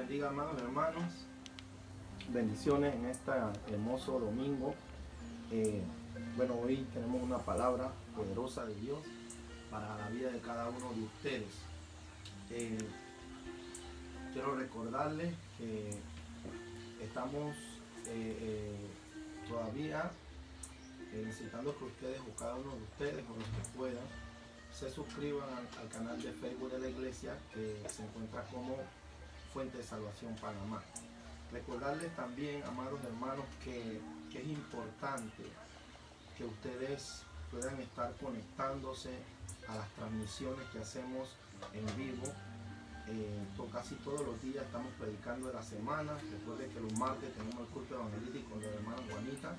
bendiga, amados hermanos. Bendiciones en este hermoso domingo. Hoy tenemos una palabra poderosa de Dios para la vida de cada uno de ustedes. Quiero recordarles que estamos todavía necesitando que ustedes, o cada uno de ustedes, o los que puedan, se suscriban al canal de Facebook de la iglesia, que se encuentra como Fuente de Salvación Panamá. Recordarles también, amados hermanos, que es importante que ustedes puedan estar conectándose a las transmisiones que hacemos en vivo. Casi todos los días estamos predicando de la semana. Recuerden que los martes tenemos el culto evangelístico con la hermana Juanita,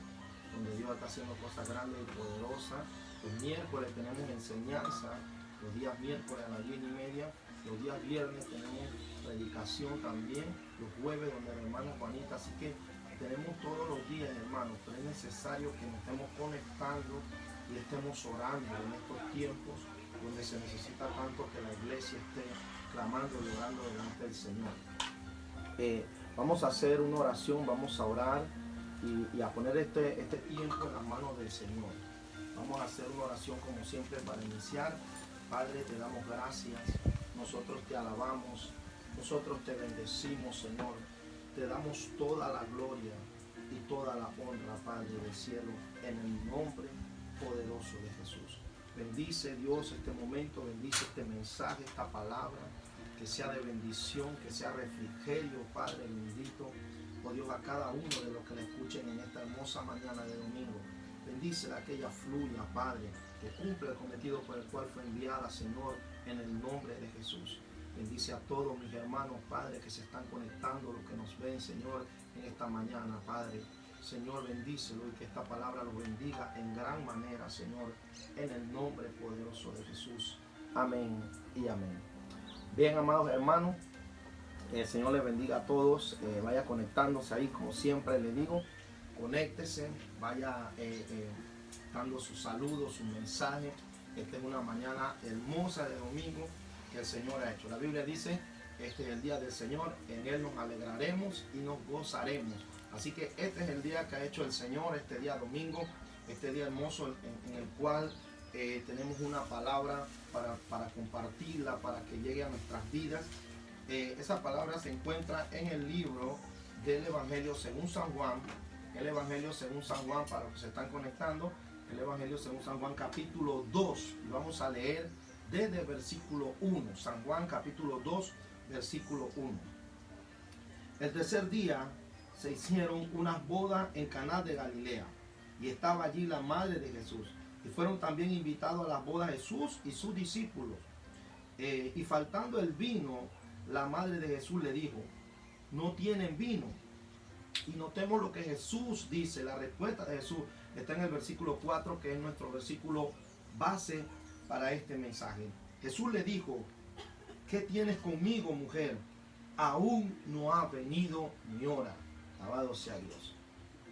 donde Dios está haciendo cosas grandes y poderosas. Los miércoles tenemos enseñanza, los días miércoles a las 10:30. Los días viernes tenemos predicación también, los jueves donde la hermana Juanita. Así que tenemos todos los días, hermanos, pero es necesario que nos estemos conectando y estemos orando en estos tiempos donde se necesita tanto que la iglesia esté clamando y orando delante del Señor. Vamos a hacer una oración, vamos a orar y a poner este tiempo en las manos del Señor. Vamos a hacer una oración como siempre para iniciar. Padre, te damos gracias, nosotros te alabamos, nosotros te bendecimos, Señor. Te damos toda la gloria y toda la honra, Padre del cielo, en el nombre poderoso de Jesús. Bendice, Dios, este momento, bendice este mensaje, esta palabra, que sea de bendición, que sea refrigerio, Padre bendito, oh Dios, a cada uno de los que la escuchen en esta hermosa mañana de domingo. Bendícela, que ella fluya, Padre, que cumpla el cometido por el cual fue enviada, Señor, en el nombre de Jesús. Bendice a todos mis hermanos, Padre, que se están conectando, los que nos ven, Señor, en esta mañana, Padre. Señor, bendícelo y que esta palabra lo bendiga en gran manera, Señor, en el nombre poderoso de Jesús. Amén y amén. Bien, amados hermanos, el Señor les bendiga a todos. Vaya conectándose ahí, como siempre les digo. Conéctese, vaya dando sus saludos, su mensaje. Esta es una mañana hermosa de domingo que el Señor ha hecho. La Biblia dice, este es el día del Señor, en Él nos alegraremos y nos gozaremos. Así que este es el día que ha hecho el Señor, este día domingo, este día hermoso en el cual tenemos una palabra para compartirla, para que llegue a nuestras vidas. Esa palabra se encuentra en el libro del Evangelio según San Juan. El Evangelio según San Juan, para los que se están conectando, el Evangelio según San Juan capítulo 2, y vamos a leer desde el versículo 1, San Juan capítulo 2, versículo 1. El tercer día se hicieron unas bodas en Caná de Galilea, y estaba allí la madre de Jesús, y fueron también invitados a las bodas Jesús y sus discípulos. Y faltando el vino, la madre de Jesús le dijo, no tienen vino. Y notemos lo que Jesús dice. La respuesta de Jesús está en el versículo 4, que es nuestro versículo base para este mensaje. Jesús le dijo, ¿qué tienes conmigo, mujer? Aún no ha venido mi hora. Alabado sea Dios.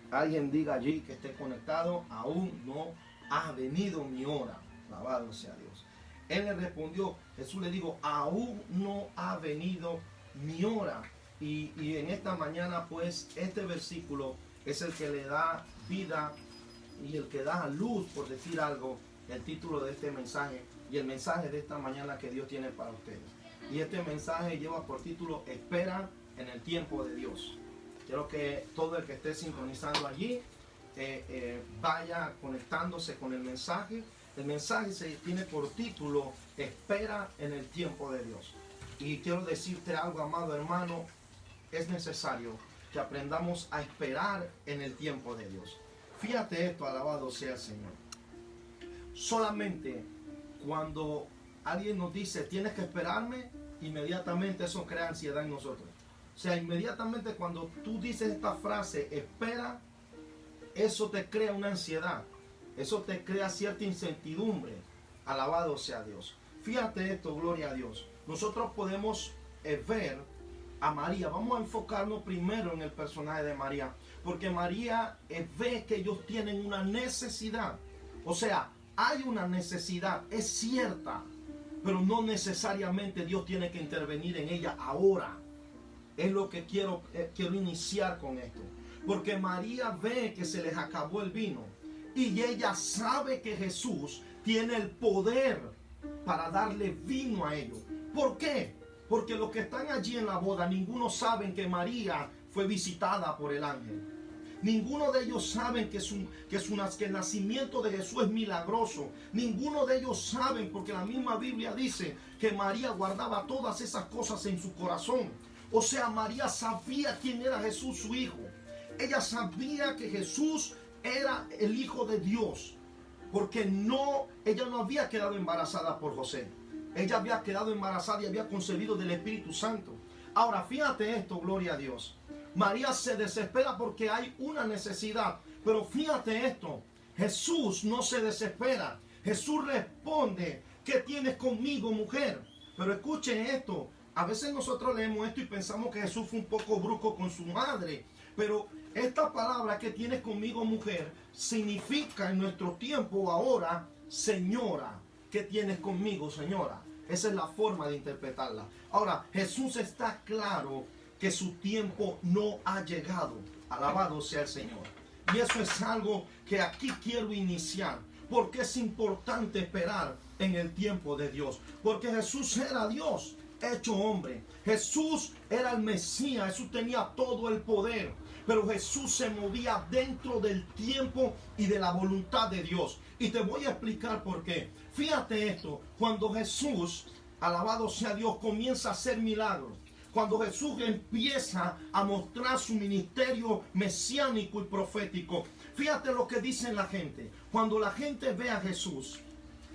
Alguien diga allí que esté conectado, aún no ha venido mi hora. Alabado sea Dios. Él le respondió, Jesús le dijo, aún no ha venido mi hora. Y en esta mañana, pues, este versículo es el que le da vida y el que da a luz, por decir algo, el título de este mensaje y el mensaje de esta mañana que Dios tiene para ustedes. Y este mensaje lleva por título, Espera en el tiempo de Dios. Quiero que todo el que esté sintonizando allí vaya conectándose con el mensaje. El mensaje tiene por título, Espera en el tiempo de Dios. Y quiero decirte algo, amado hermano, es necesario que aprendamos a esperar en el tiempo de Dios. Fíjate esto, alabado sea el Señor. Solamente cuando alguien nos dice, tienes que esperarme, inmediatamente eso crea ansiedad en nosotros. O sea, inmediatamente cuando tú dices esta frase, espera, eso te crea una ansiedad. Eso te crea cierta incertidumbre. Alabado sea Dios. Fíjate esto, gloria a Dios. Nosotros podemos ver a María. Vamos a enfocarnos primero en el personaje de María, porque María ve que ellos tienen una necesidad. O sea, hay una necesidad, es cierta, pero no necesariamente Dios tiene que intervenir en ella ahora. Es lo que quiero iniciar con esto. Porque María ve que se les acabó el vino. Y ella sabe que Jesús tiene el poder para darle vino a ellos. ¿Por qué? Porque los que están allí en la boda, ninguno saben que María fue visitada por el ángel. Ninguno de ellos saben que el nacimiento de Jesús es milagroso. Ninguno de ellos saben, porque la misma Biblia dice que María guardaba todas esas cosas en su corazón. O sea, María sabía quién era Jesús, su hijo. Ella sabía que Jesús era el Hijo de Dios, porque ella no había quedado embarazada por José. Ella había quedado embarazada y había concebido del Espíritu Santo. Ahora, fíjate esto, gloria a Dios. María se desespera porque hay una necesidad. Pero fíjate esto, Jesús no se desespera. Jesús responde: ¿qué tienes conmigo, mujer? Pero escuchen esto. A veces nosotros leemos esto y pensamos que Jesús fue un poco brusco con su madre. Pero esta palabra, que tienes conmigo, mujer, significa en nuestro tiempo ahora, señora. ¿Qué tienes conmigo, señora? Esa es la forma de interpretarla. Ahora, Jesús está claro que su tiempo no ha llegado. Alabado sea el Señor. Y eso es algo que aquí quiero iniciar. Porque es importante esperar en el tiempo de Dios. Porque Jesús era Dios hecho hombre. Jesús era el Mesías. Jesús tenía todo el poder. Pero Jesús se movía dentro del tiempo y de la voluntad de Dios. Y te voy a explicar por qué. Fíjate esto. Cuando Jesús, alabado sea Dios, comienza a hacer milagros. Cuando Jesús empieza a mostrar su ministerio mesiánico y profético. Fíjate lo que dice la gente. Cuando la gente ve a Jesús,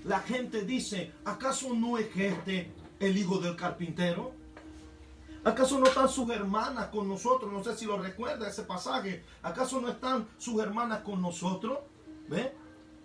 la gente dice: ¿acaso no es este el hijo del carpintero? ¿Acaso no están sus hermanas con nosotros? No sé si lo recuerda ese pasaje. ¿Acaso no están sus hermanas con nosotros? ¿Ve?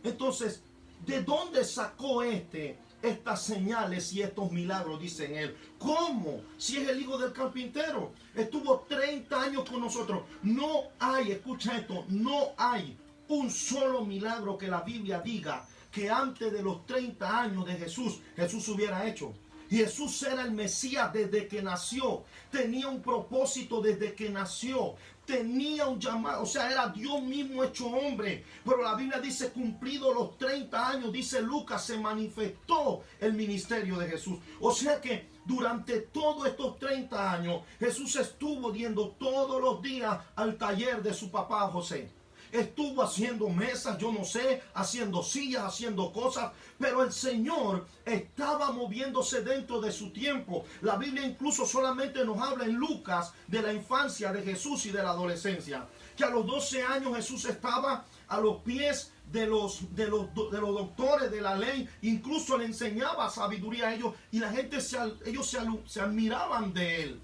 Entonces, ¿de dónde sacó estas señales y estos milagros? Dicen él. ¿Cómo? Si es el hijo del carpintero. Estuvo 30 años con nosotros. No hay, escucha esto, no hay un solo milagro que la Biblia diga que antes de los 30 años de Jesús hubiera hecho. Y Jesús era el Mesías desde que nació. Tenía un propósito desde que nació. Tenía un llamado, o sea, era Dios mismo hecho hombre. Pero la Biblia dice, cumplidos los 30 años, dice Lucas, se manifestó el ministerio de Jesús. O sea que durante todos estos 30 años, Jesús estuvo yendo todos los días al taller de su papá José. Estuvo haciendo mesas, yo no sé, haciendo sillas, haciendo cosas, pero el Señor estaba moviéndose dentro de su tiempo. La Biblia incluso solamente nos habla en Lucas de la infancia de Jesús y de la adolescencia. Que a los 12 años Jesús estaba a los pies de los doctores de la ley, incluso le enseñaba sabiduría a ellos y la gente se admiraban de él.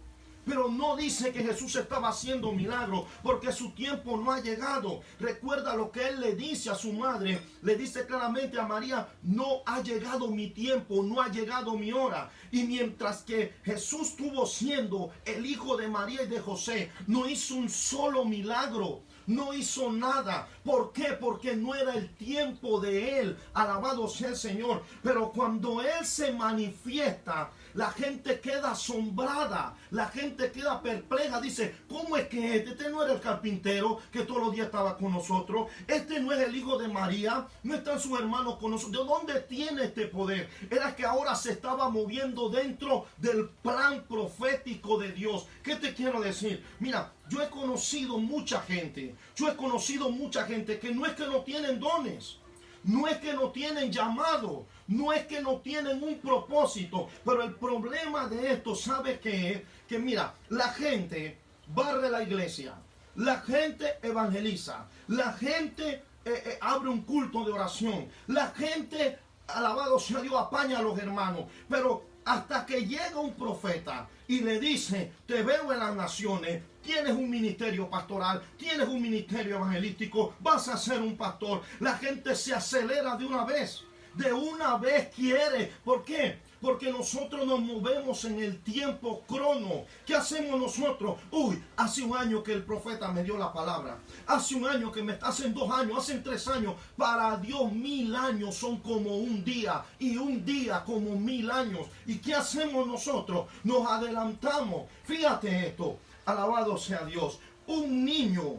Pero no dice que Jesús estaba haciendo milagros, porque su tiempo no ha llegado. Recuerda lo que él le dice a su madre. Le dice claramente a María: no ha llegado mi tiempo, no ha llegado mi hora. Y mientras que Jesús estuvo siendo el hijo de María y de José, no hizo un solo milagro. No hizo nada. ¿Por qué? Porque no era el tiempo de él. Alabado sea el Señor. Pero cuando él se manifiesta, la gente queda asombrada. La gente queda perpleja. Dice: ¿cómo es que este no era el carpintero que todos los días estaba con nosotros? Este no es el hijo de María. No están sus hermanos con nosotros. ¿De dónde tiene este poder? Era que ahora se estaba moviendo dentro del plan profético de Dios. ¿Qué te quiero decir? Mira, yo he conocido mucha gente. Que no es que no tienen dones. No es que no tienen llamado. No es que no tienen un propósito. Pero el problema de esto, ¿sabe qué es? Que mira, la gente barre la iglesia. La gente evangeliza. La gente abre un culto de oración. La gente, alabado sea Dios, apaña a los hermanos. Pero hasta que llega un profeta y le dice: te veo en las naciones, tienes un ministerio pastoral, tienes un ministerio evangelístico, vas a ser un pastor, la gente se acelera de una vez quiere. ¿Por qué? Porque nosotros nos movemos en el tiempo crono. ¿Qué hacemos nosotros? Hace un año que el profeta me dio la palabra. Hace un año que hacen 2 años, hacen 3 años. Para Dios 1000 años son como un día. Y un día como 1000 años. ¿Y qué hacemos nosotros? Nos adelantamos. Fíjate esto. Alabado sea Dios. Un niño,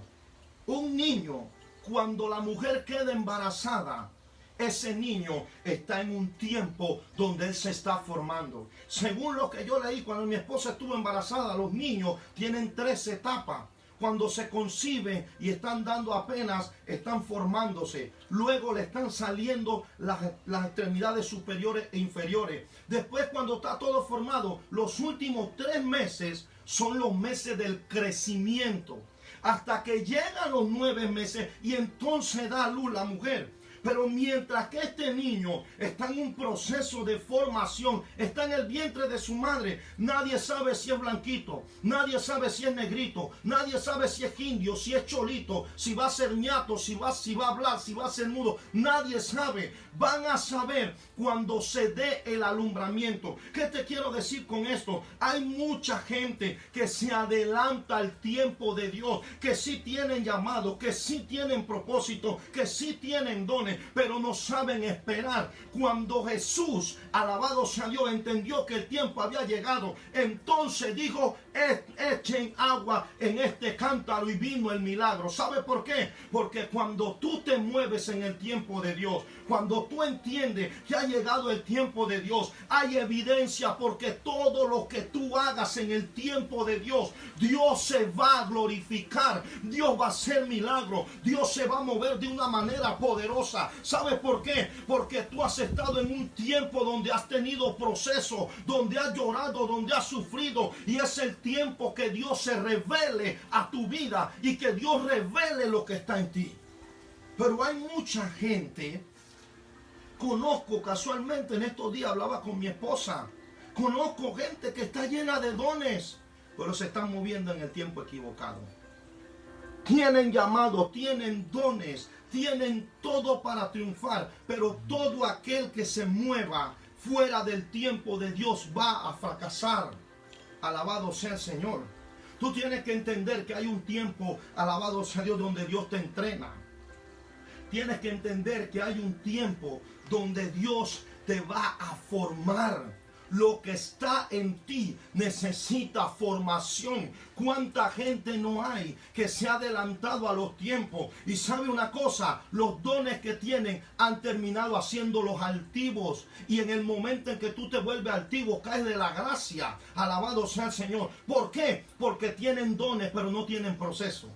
cuando la mujer queda embarazada, ese niño está en un tiempo donde él se está formando. Según lo que yo leí, cuando mi esposa estuvo embarazada, los niños tienen 3 etapas. Cuando se conciben y están dando apenas, están formándose. Luego le están saliendo las extremidades superiores e inferiores. Después, cuando está todo formado, los últimos 3 meses son los meses del crecimiento. Hasta que llegan los 9 meses y entonces da a luz la mujer. Pero mientras que este niño está en un proceso de formación, está en el vientre de su madre, nadie sabe si es blanquito, nadie sabe si es negrito, nadie sabe si es indio, si es cholito, si va a ser ñato, si va a hablar, si va a ser mudo, nadie sabe. Van a saber cuando se dé el alumbramiento. ¿Qué te quiero decir con esto? Hay mucha gente que se adelanta al tiempo de Dios, que sí tienen llamado, que sí tienen propósito, que sí tienen dones, pero no saben esperar. Cuando Jesús, alabado sea Dios, entendió que el tiempo había llegado, entonces dijo: echen agua en este cántaro, y vino el milagro. ¿Sabe por qué? Porque cuando tú te mueves en el tiempo de Dios, cuando tú entiendes que ha llegado el tiempo de Dios, hay evidencia, porque todo lo que tú hagas en el tiempo de Dios, Dios se va a glorificar, Dios va a hacer milagro, Dios se va a mover de una manera poderosa. ¿Sabes por qué? Porque tú has estado en un tiempo donde has tenido proceso, donde has llorado, donde has sufrido, y es el tiempo que Dios se revele a tu vida y que Dios revele lo que está en ti. Pero hay mucha gente, conozco casualmente en estos días, hablaba con mi esposa, conozco gente que está llena de dones, pero se están moviendo en el tiempo equivocado. Tienen llamado, tienen dones, tienen todo para triunfar, pero todo aquel que se mueva fuera del tiempo de Dios va a fracasar. Alabado sea el Señor. Tú tienes que entender que hay un tiempo, alabado sea Dios, donde Dios te entrena. Tienes que entender que hay un tiempo donde Dios te va a formar. Lo que está en ti necesita formación. ¿Cuánta gente no hay que se ha adelantado a los tiempos? Y sabe una cosa, los dones que tienen han terminado haciéndolos altivos. Y en el momento en que tú te vuelves altivo, caes de la gracia. Alabado sea el Señor. ¿Por qué? Porque tienen dones, pero no tienen proceso.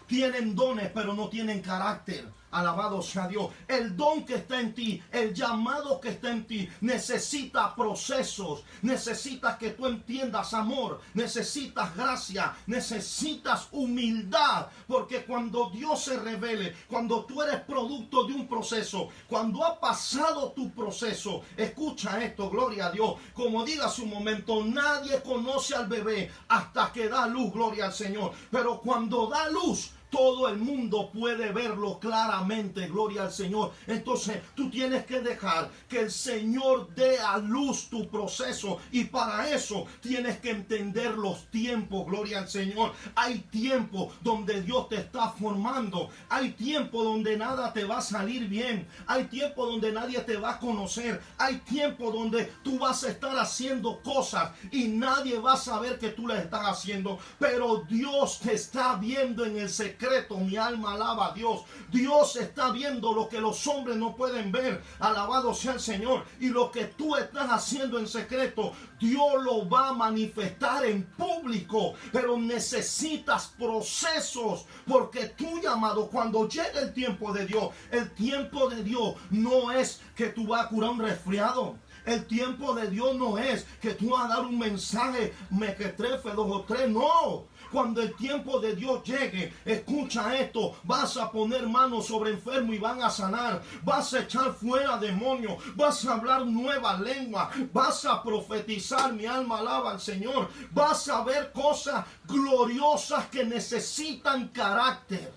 Tienen dones, pero no tienen carácter. Alabado sea Dios. El don que está en ti, el llamado que está en ti, necesita procesos. Necesitas que tú entiendas amor. Necesitas gracia. Necesitas humildad. Porque cuando Dios se revele, cuando tú eres producto de un proceso, cuando ha pasado tu proceso, escucha esto, gloria a Dios. Como diga hace un momento, nadie conoce al bebé hasta que da luz, gloria al Señor. Pero cuando da luz, todo el mundo puede verlo claramente, gloria al Señor. Entonces tú tienes que dejar que el Señor dé a luz tu proceso, y para eso tienes que entender los tiempos, gloria al Señor. Hay tiempo donde Dios te está formando, hay tiempo donde nada te va a salir bien, hay tiempo donde nadie te va a conocer, hay tiempo donde tú vas a estar haciendo cosas y nadie va a saber que tú las estás haciendo, pero Dios te está viendo en el secreto. Mi alma alaba a Dios. Dios está viendo lo que los hombres no pueden ver. Alabado sea el Señor. Y lo que tú estás haciendo en secreto, Dios lo va a manifestar en público. Pero necesitas procesos, porque tu llamado, cuando llegue el tiempo de Dios, el tiempo de Dios no es que tú vas a curar un resfriado. El tiempo de Dios no es que tú vas a dar un mensaje mequetrefe 2 o 3, no. Cuando el tiempo de Dios llegue, escucha esto, vas a poner manos sobre enfermos y van a sanar, vas a echar fuera demonios, vas a hablar nueva lengua, vas a profetizar, mi alma alaba al Señor, vas a ver cosas gloriosas que necesitan carácter.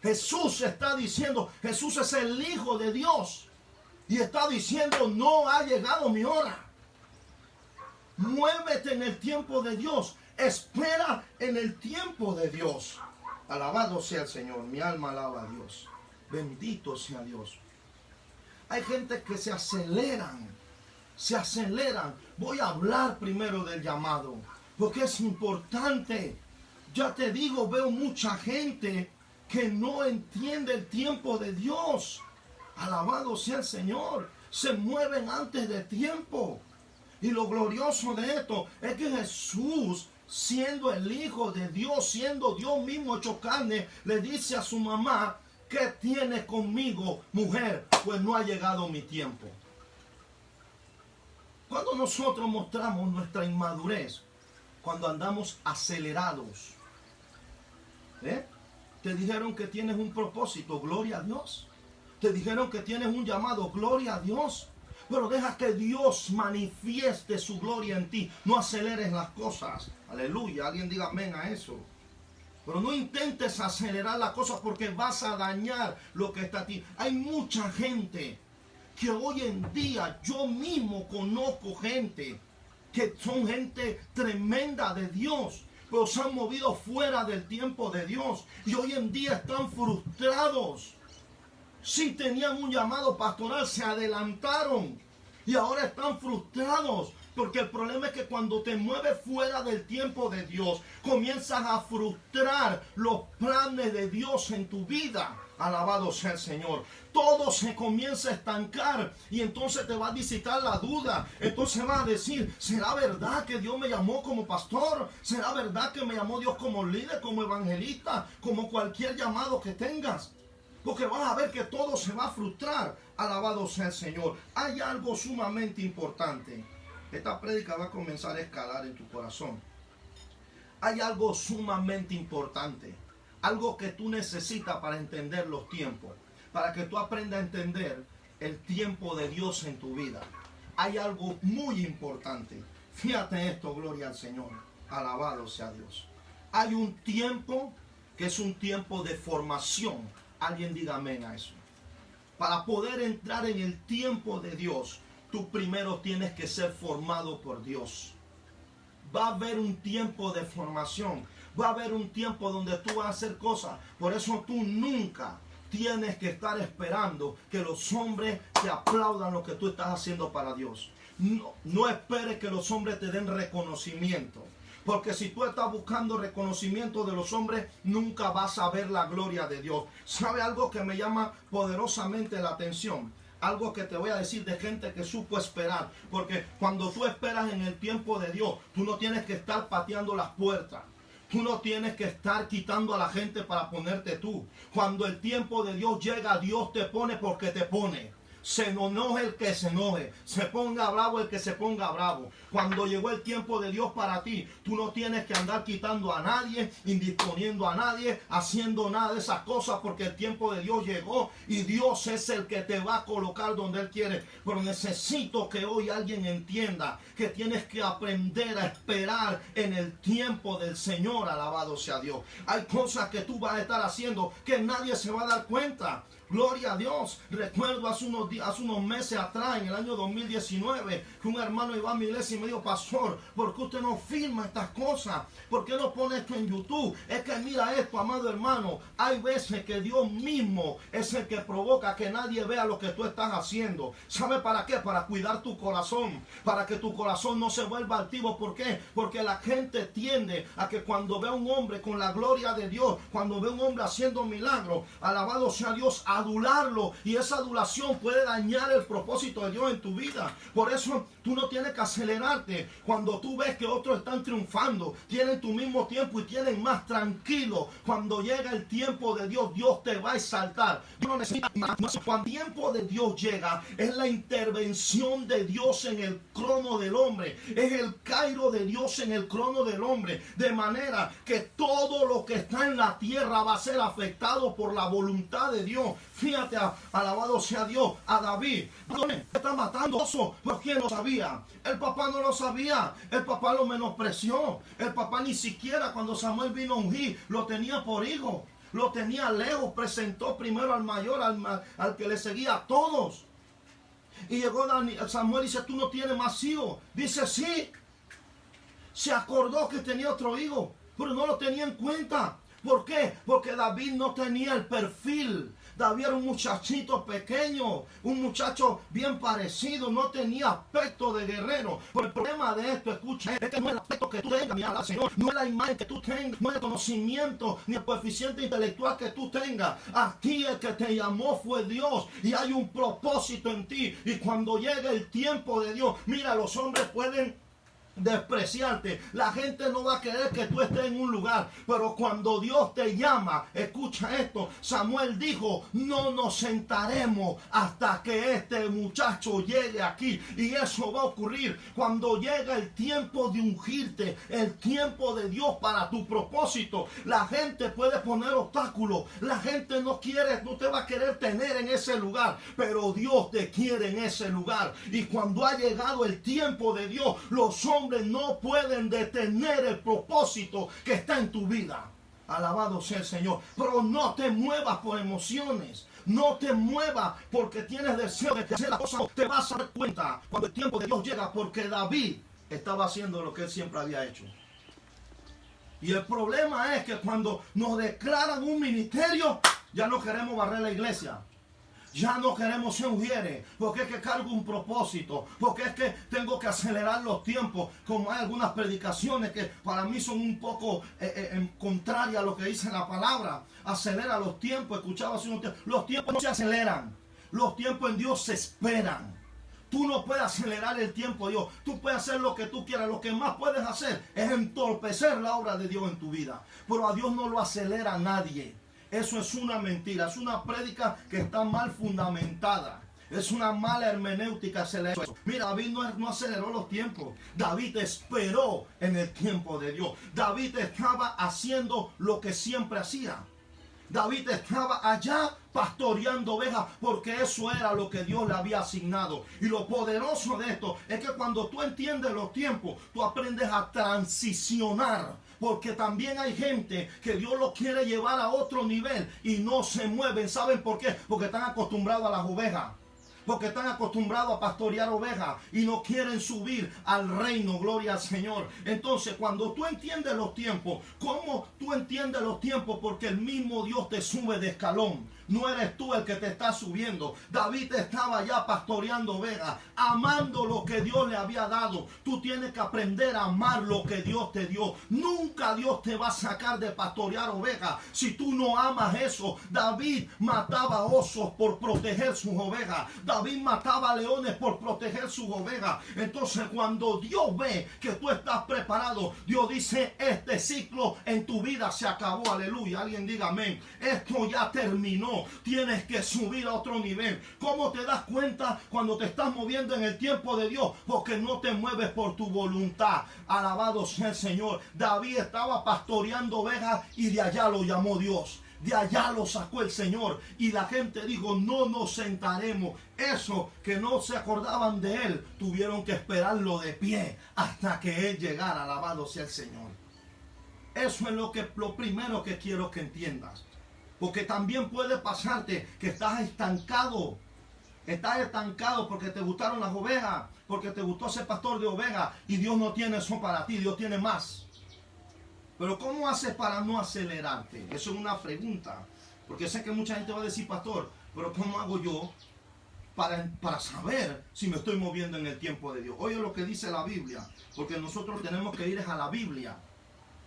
Jesús está diciendo, Jesús es el Hijo de Dios. Y está diciendo, no ha llegado mi hora. Muévete en el tiempo de Dios. Espera en el tiempo de Dios. Alabado sea el Señor. Mi alma alaba a Dios. Bendito sea Dios. Hay gente que se aceleran. Se aceleran. Voy a hablar primero del llamado, porque es importante. Ya te digo, veo mucha gente que no entiende el tiempo de Dios. Alabado sea el Señor. Se mueven antes de tiempo. Y lo glorioso de esto es que Jesús, siendo el Hijo de Dios, siendo Dios mismo hecho carne, le dice a su mamá, ¿qué tienes conmigo, mujer? Pues no ha llegado mi tiempo. Cuando nosotros mostramos nuestra inmadurez, cuando andamos acelerados, te dijeron que tienes un propósito, gloria a Dios. Te dijeron que tienes un llamado, gloria a Dios. Pero deja que Dios manifieste su gloria en ti. No aceleres las cosas. Aleluya. Alguien diga amén a eso. Pero no intentes acelerar las cosas porque vas a dañar lo que está a ti. Hay mucha gente que hoy en día, yo mismo conozco gente que son gente tremenda de Dios, pero se han movido fuera del tiempo de Dios. Y hoy en día están frustrados. Si tenían un llamado pastoral, se adelantaron y ahora están frustrados. Porque el problema es que cuando te mueves fuera del tiempo de Dios, comienzas a frustrar los planes de Dios en tu vida. Alabado sea el Señor. Todo se comienza a estancar y entonces te va a visitar la duda. Entonces vas a decir, ¿será verdad que Dios me llamó como pastor? ¿Será verdad que me llamó Dios como líder, como evangelista, como cualquier llamado que tengas? Porque vas a ver que todo se va a frustrar. Alabado sea el Señor. Hay algo sumamente importante. Esta prédica va a comenzar a escalar en tu corazón. Hay algo sumamente importante. Algo que tú necesitas para entender los tiempos. Para que tú aprendas a entender el tiempo de Dios en tu vida. Hay algo muy importante. Fíjate esto, gloria al Señor. Alabado sea Dios. Hay un tiempo que es un tiempo de formación. Alguien diga amén a eso. Para poder entrar en el tiempo de Dios, tú primero tienes que ser formado por Dios. Va a haber un tiempo de formación. Va a haber un tiempo donde tú vas a hacer cosas. Por eso tú nunca tienes que estar esperando que los hombres te aplaudan lo que tú estás haciendo para Dios. No esperes que los hombres te den reconocimiento. Porque si tú estás buscando reconocimiento de los hombres, nunca vas a ver la gloria de Dios. ¿Sabe algo que me llama poderosamente la atención? Algo que te voy a decir de gente que supo esperar. Porque cuando tú esperas en el tiempo de Dios, tú no tienes que estar pateando las puertas. Tú no tienes que estar quitando a la gente para ponerte tú. Cuando el tiempo de Dios llega, Dios te pone porque te pone. Se enoje el que se enoje, se ponga bravo el que se ponga bravo. Cuando llegó el tiempo de Dios para ti, tú no tienes que andar quitando a nadie, indisponiendo a nadie, haciendo nada de esas cosas, porque el tiempo de Dios llegó y Dios es el que te va a colocar donde Él quiere. Pero necesito que hoy alguien entienda que tienes que aprender a esperar en el tiempo del Señor. Alabado sea Dios. Hay cosas que tú vas a estar haciendo que nadie se va a dar cuenta. Gloria a Dios. Recuerdo hace unos meses atrás, en el año 2019, que un hermano iba a mi iglesia y me dijo, pastor, ¿por qué usted no filma estas cosas? ¿Por qué no pone esto en YouTube? Es que mira esto, amado hermano, hay veces que Dios mismo es el que provoca que nadie vea lo que tú estás haciendo. ¿Sabe para qué? Para cuidar tu corazón, para que tu corazón no se vuelva altivo. ¿Por qué? Porque la gente tiende a que cuando ve a un hombre con la gloria de Dios, cuando ve a un hombre haciendo milagros, alabado sea Dios, adularlo, y esa adulación puede dañar el propósito de Dios en tu vida. Por eso tú no tienes que acelerarte cuando tú ves que otros están triunfando, tienen tu mismo tiempo y tienen más. Tranquilo, cuando llega el tiempo de Dios, Dios te va a exaltar. Dios no necesita más. Cuando el tiempo de Dios llega, es la intervención de Dios en el crono del hombre, es el cairo de Dios en el crono del hombre, de manera que todo lo que está en la tierra va a ser afectado por la voluntad de Dios. Fíjate, alabado sea Dios, a David, está matando oso. ¿Por quién lo sabía? El papá no lo sabía, el papá lo menospreció, el papá ni siquiera cuando Samuel vino a ungir, lo tenía por hijo, lo tenía lejos, presentó primero al mayor, al que le seguía a todos. Y llegó Samuel y dice, tú no tienes más hijos. Dice, sí. Se acordó que tenía otro hijo, pero no lo tenía en cuenta. ¿Por qué? Porque David no tenía el perfil. David era un muchachito pequeño, un muchacho bien parecido, no tenía aspecto de guerrero. Pero el problema de esto, escucha, es que no es el aspecto que tú tengas, mi alma, Señor, no es la imagen que tú tengas, no es el conocimiento, ni el coeficiente intelectual que tú tengas. A ti el que te llamó fue Dios y hay un propósito en ti. Y cuando llegue el tiempo de Dios, mira, los hombres pueden despreciarte, la gente no va a querer que tú estés en un lugar, pero cuando Dios te llama, escucha esto, Samuel dijo, no nos sentaremos hasta que este muchacho llegue aquí, y eso va a ocurrir cuando llega el tiempo de ungirte, el tiempo de Dios para tu propósito. La gente puede poner obstáculos, la gente no te va a querer tener en ese lugar, pero Dios te quiere en ese lugar, y cuando ha llegado el tiempo de Dios, los hombres no pueden detener el propósito que está en tu vida. Alabado sea el Señor. Pero no te muevas por emociones. No te muevas porque tienes deseo de hacer las cosas. Te vas a dar cuenta cuando el tiempo de Dios llega, porque David estaba haciendo lo que él siempre había hecho. Y el problema es que cuando nos declaran un ministerio, ya no queremos barrer la iglesia. Ya no queremos ser mujeres, porque es que cargo un propósito, porque es que tengo que acelerar los tiempos, como hay algunas predicaciones que para mí son un poco contrarias a lo que dice la palabra. Acelera los tiempos, escuchaba hace unos tiempos. Los tiempos no se aceleran, los tiempos en Dios se esperan. Tú no puedes acelerar el tiempo de Dios, tú puedes hacer lo que tú quieras, lo que más puedes hacer es entorpecer la obra de Dios en tu vida, pero a Dios no lo acelera nadie. Eso es una mentira, es una prédica que está mal fundamentada. Es una mala hermenéutica acelerar eso. Mira, David no aceleró los tiempos. David esperó en el tiempo de Dios. David estaba haciendo lo que siempre hacía. David estaba allá pastoreando ovejas porque eso era lo que Dios le había asignado. Y lo poderoso de esto es que cuando tú entiendes los tiempos, tú aprendes a transicionar. Porque también hay gente que Dios lo quiere llevar a otro nivel y no se mueven. ¿Saben por qué? Porque están acostumbrados a las ovejas. Porque están acostumbrados a pastorear ovejas y no quieren subir al reino, gloria al Señor. Entonces, cuando tú entiendes los tiempos, ¿cómo tú entiendes los tiempos? Porque el mismo Dios te sube de escalón. No eres tú el que te está subiendo. David estaba ya pastoreando ovejas, amando lo que Dios le había dado. Tú tienes que aprender a amar lo que Dios te dio. Nunca Dios te va a sacar de pastorear ovejas si tú no amas eso. David mataba osos por proteger sus ovejas. David mataba leones por proteger sus ovejas. Entonces, cuando Dios ve que tú estás preparado, Dios dice, este ciclo en tu vida se acabó. Aleluya. Alguien diga amén. Esto ya terminó. Tienes que subir a otro nivel. ¿Cómo te das cuenta cuando te estás moviendo en el tiempo de Dios? Porque no te mueves por tu voluntad. Alabado sea el Señor. David estaba pastoreando ovejas y de allá lo llamó Dios. De allá lo sacó el Señor. Y la gente dijo, no nos sentaremos. Eso que no se acordaban de él, tuvieron que esperarlo de pie hasta que él llegara. Alabado sea el Señor. Eso es lo primero que quiero que entiendas. Porque también puede pasarte que estás estancado. Estás estancado porque te gustaron las ovejas, porque te gustó ser pastor de ovejas y Dios no tiene eso para ti, Dios tiene más. Pero ¿cómo haces para no acelerarte? Eso es una pregunta. Porque sé que mucha gente va a decir, pastor, pero ¿cómo hago yo para saber si me estoy moviendo en el tiempo de Dios? Oye lo que dice la Biblia, porque nosotros tenemos que ir a la Biblia.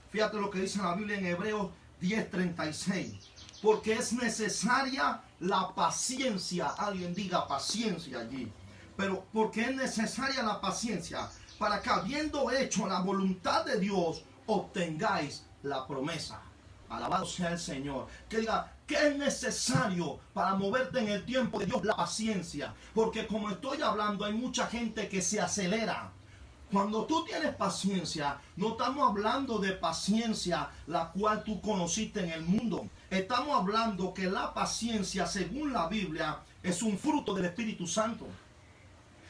Fíjate lo que dice la Biblia en Hebreos 10:36. Porque es necesaria la paciencia. Alguien diga paciencia allí. Pero porque es necesaria la paciencia para que habiendo hecho la voluntad de Dios, obtengáis la promesa. Alabado sea el Señor. Que diga, ¿qué es necesario para moverte en el tiempo de Dios? La paciencia. Porque como estoy hablando, hay mucha gente que se acelera. Cuando tú tienes paciencia, no estamos hablando de paciencia la cual tú conociste en el mundo. Estamos hablando que la paciencia, según la Biblia, es un fruto del Espíritu Santo.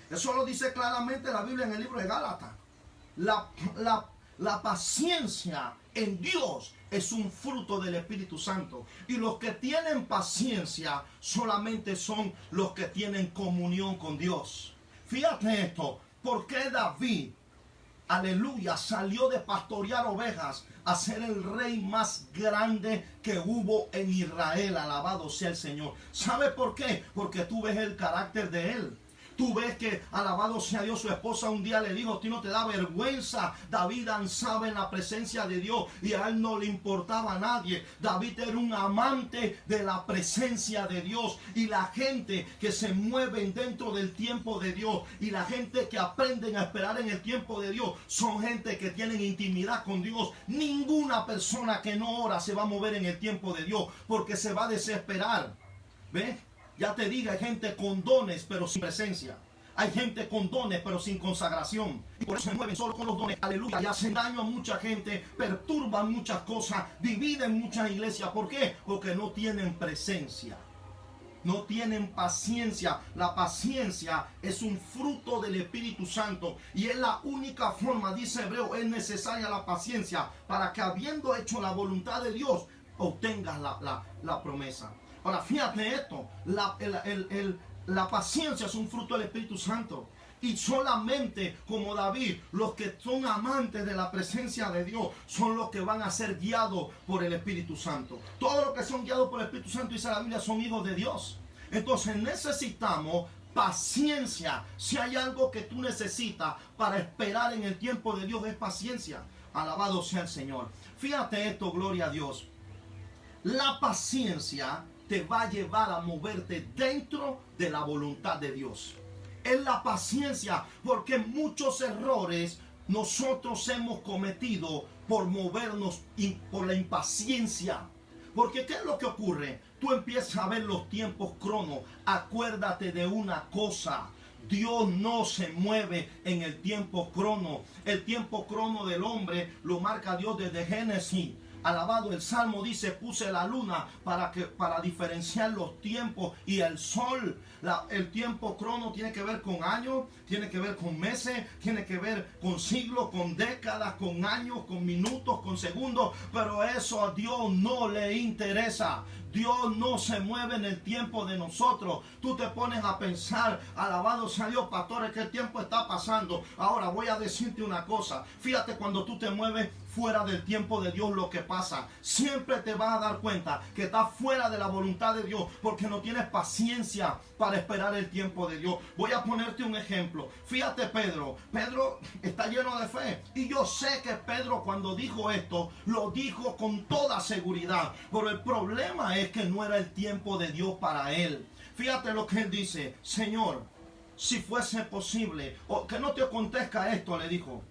Eso lo dice claramente la Biblia en el libro de Gálatas. La paciencia en Dios es un fruto del Espíritu Santo. Y los que tienen paciencia solamente son los que tienen comunión con Dios. Fíjate esto, ¿por qué David, aleluya, salió de pastorear ovejas a ser el rey más grande que hubo en Israel? Alabado sea el Señor. ¿Sabe por qué? Porque tú ves el carácter de él. Tú ves que, alabado sea Dios, su esposa un día le dijo: ¿a ti no te da vergüenza? David danzaba en la presencia de Dios y a él no le importaba a nadie. David era un amante de la presencia de Dios. Y la gente que se mueve dentro del tiempo de Dios y la gente que aprenden a esperar en el tiempo de Dios son gente que tienen intimidad con Dios. Ninguna persona que no ora se va a mover en el tiempo de Dios porque se va a desesperar. ¿Ves? Ya te digo, hay gente con dones pero sin presencia. Hay gente con dones pero sin consagración. Y por eso se mueven solo con los dones. Aleluya. Y hacen daño a mucha gente, perturban muchas cosas, dividen muchas iglesias. ¿Por qué? Porque no tienen presencia. No tienen paciencia. La paciencia es un fruto del Espíritu Santo. Y es la única forma, dice Hebreo, es necesaria la paciencia para que, habiendo hecho la voluntad de Dios, obtengas la promesa. Ahora, fíjate esto, la paciencia es un fruto del Espíritu Santo. Y solamente como David, los que son amantes de la presencia de Dios son los que van a ser guiados por el Espíritu Santo. Todos los que son guiados por el Espíritu Santo, dice la Biblia, son hijos de Dios. Entonces necesitamos paciencia. Si hay algo que tú necesitas para esperar en el tiempo de Dios, es paciencia. Alabado sea el Señor. Fíjate esto, gloria a Dios. La paciencia te va a llevar a moverte dentro de la voluntad de Dios. Es la paciencia, porque muchos errores nosotros hemos cometido por movernos por la impaciencia. Porque ¿qué es lo que ocurre? Tú empiezas a ver los tiempos crono. Acuérdate de una cosa: Dios no se mueve en el tiempo crono. El tiempo crono del hombre lo marca Dios desde Génesis. Alabado, el Salmo dice: puse la luna para diferenciar los tiempos y el sol. El tiempo crono tiene que ver con años, tiene que ver con meses, tiene que ver con siglos, con décadas, con años, con minutos, con segundos. Pero eso a Dios no le interesa. Dios no se mueve en el tiempo de nosotros. Tú te pones a pensar: alabado sea Dios, pastores, que el tiempo está pasando. Ahora voy a decirte una cosa. Fíjate, cuando tú te mueves fuera del tiempo de Dios, lo que pasa, siempre te vas a dar cuenta que estás fuera de la voluntad de Dios, porque no tienes paciencia para esperar el tiempo de Dios. Voy a ponerte un ejemplo. Fíjate, Pedro está lleno de fe, y yo sé que Pedro, cuando dijo esto, lo dijo con toda seguridad, pero el problema es que no era el tiempo de Dios para él. Fíjate lo que él dice: Señor, si fuese posible, o que no te acontezca esto, le dijo.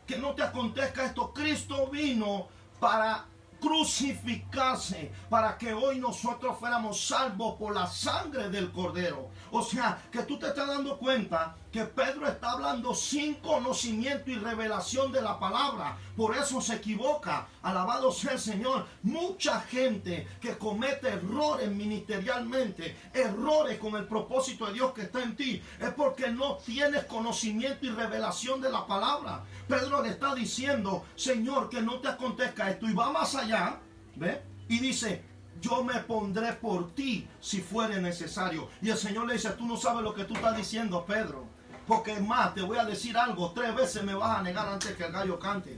Que no te acontezca esto. Cristo vino para crucificarse, para que hoy nosotros fuéramos salvos por la sangre del Cordero. O sea, que tú te estás dando cuenta que Pedro está hablando sin conocimiento y revelación de la palabra. Por eso se equivoca. Alabado sea el Señor. Mucha gente que comete errores ministerialmente, errores con el propósito de Dios que está en ti, es porque no tienes conocimiento y revelación de la palabra. Pedro le está diciendo: Señor, que no te acontezca esto. Y va más allá, ¿ve? Y dice: yo me pondré por ti si fuere necesario. Y el Señor le dice: tú no sabes lo que tú estás diciendo, Pedro. Porque es más, te voy a decir algo: 3 veces me vas a negar antes que el gallo cante.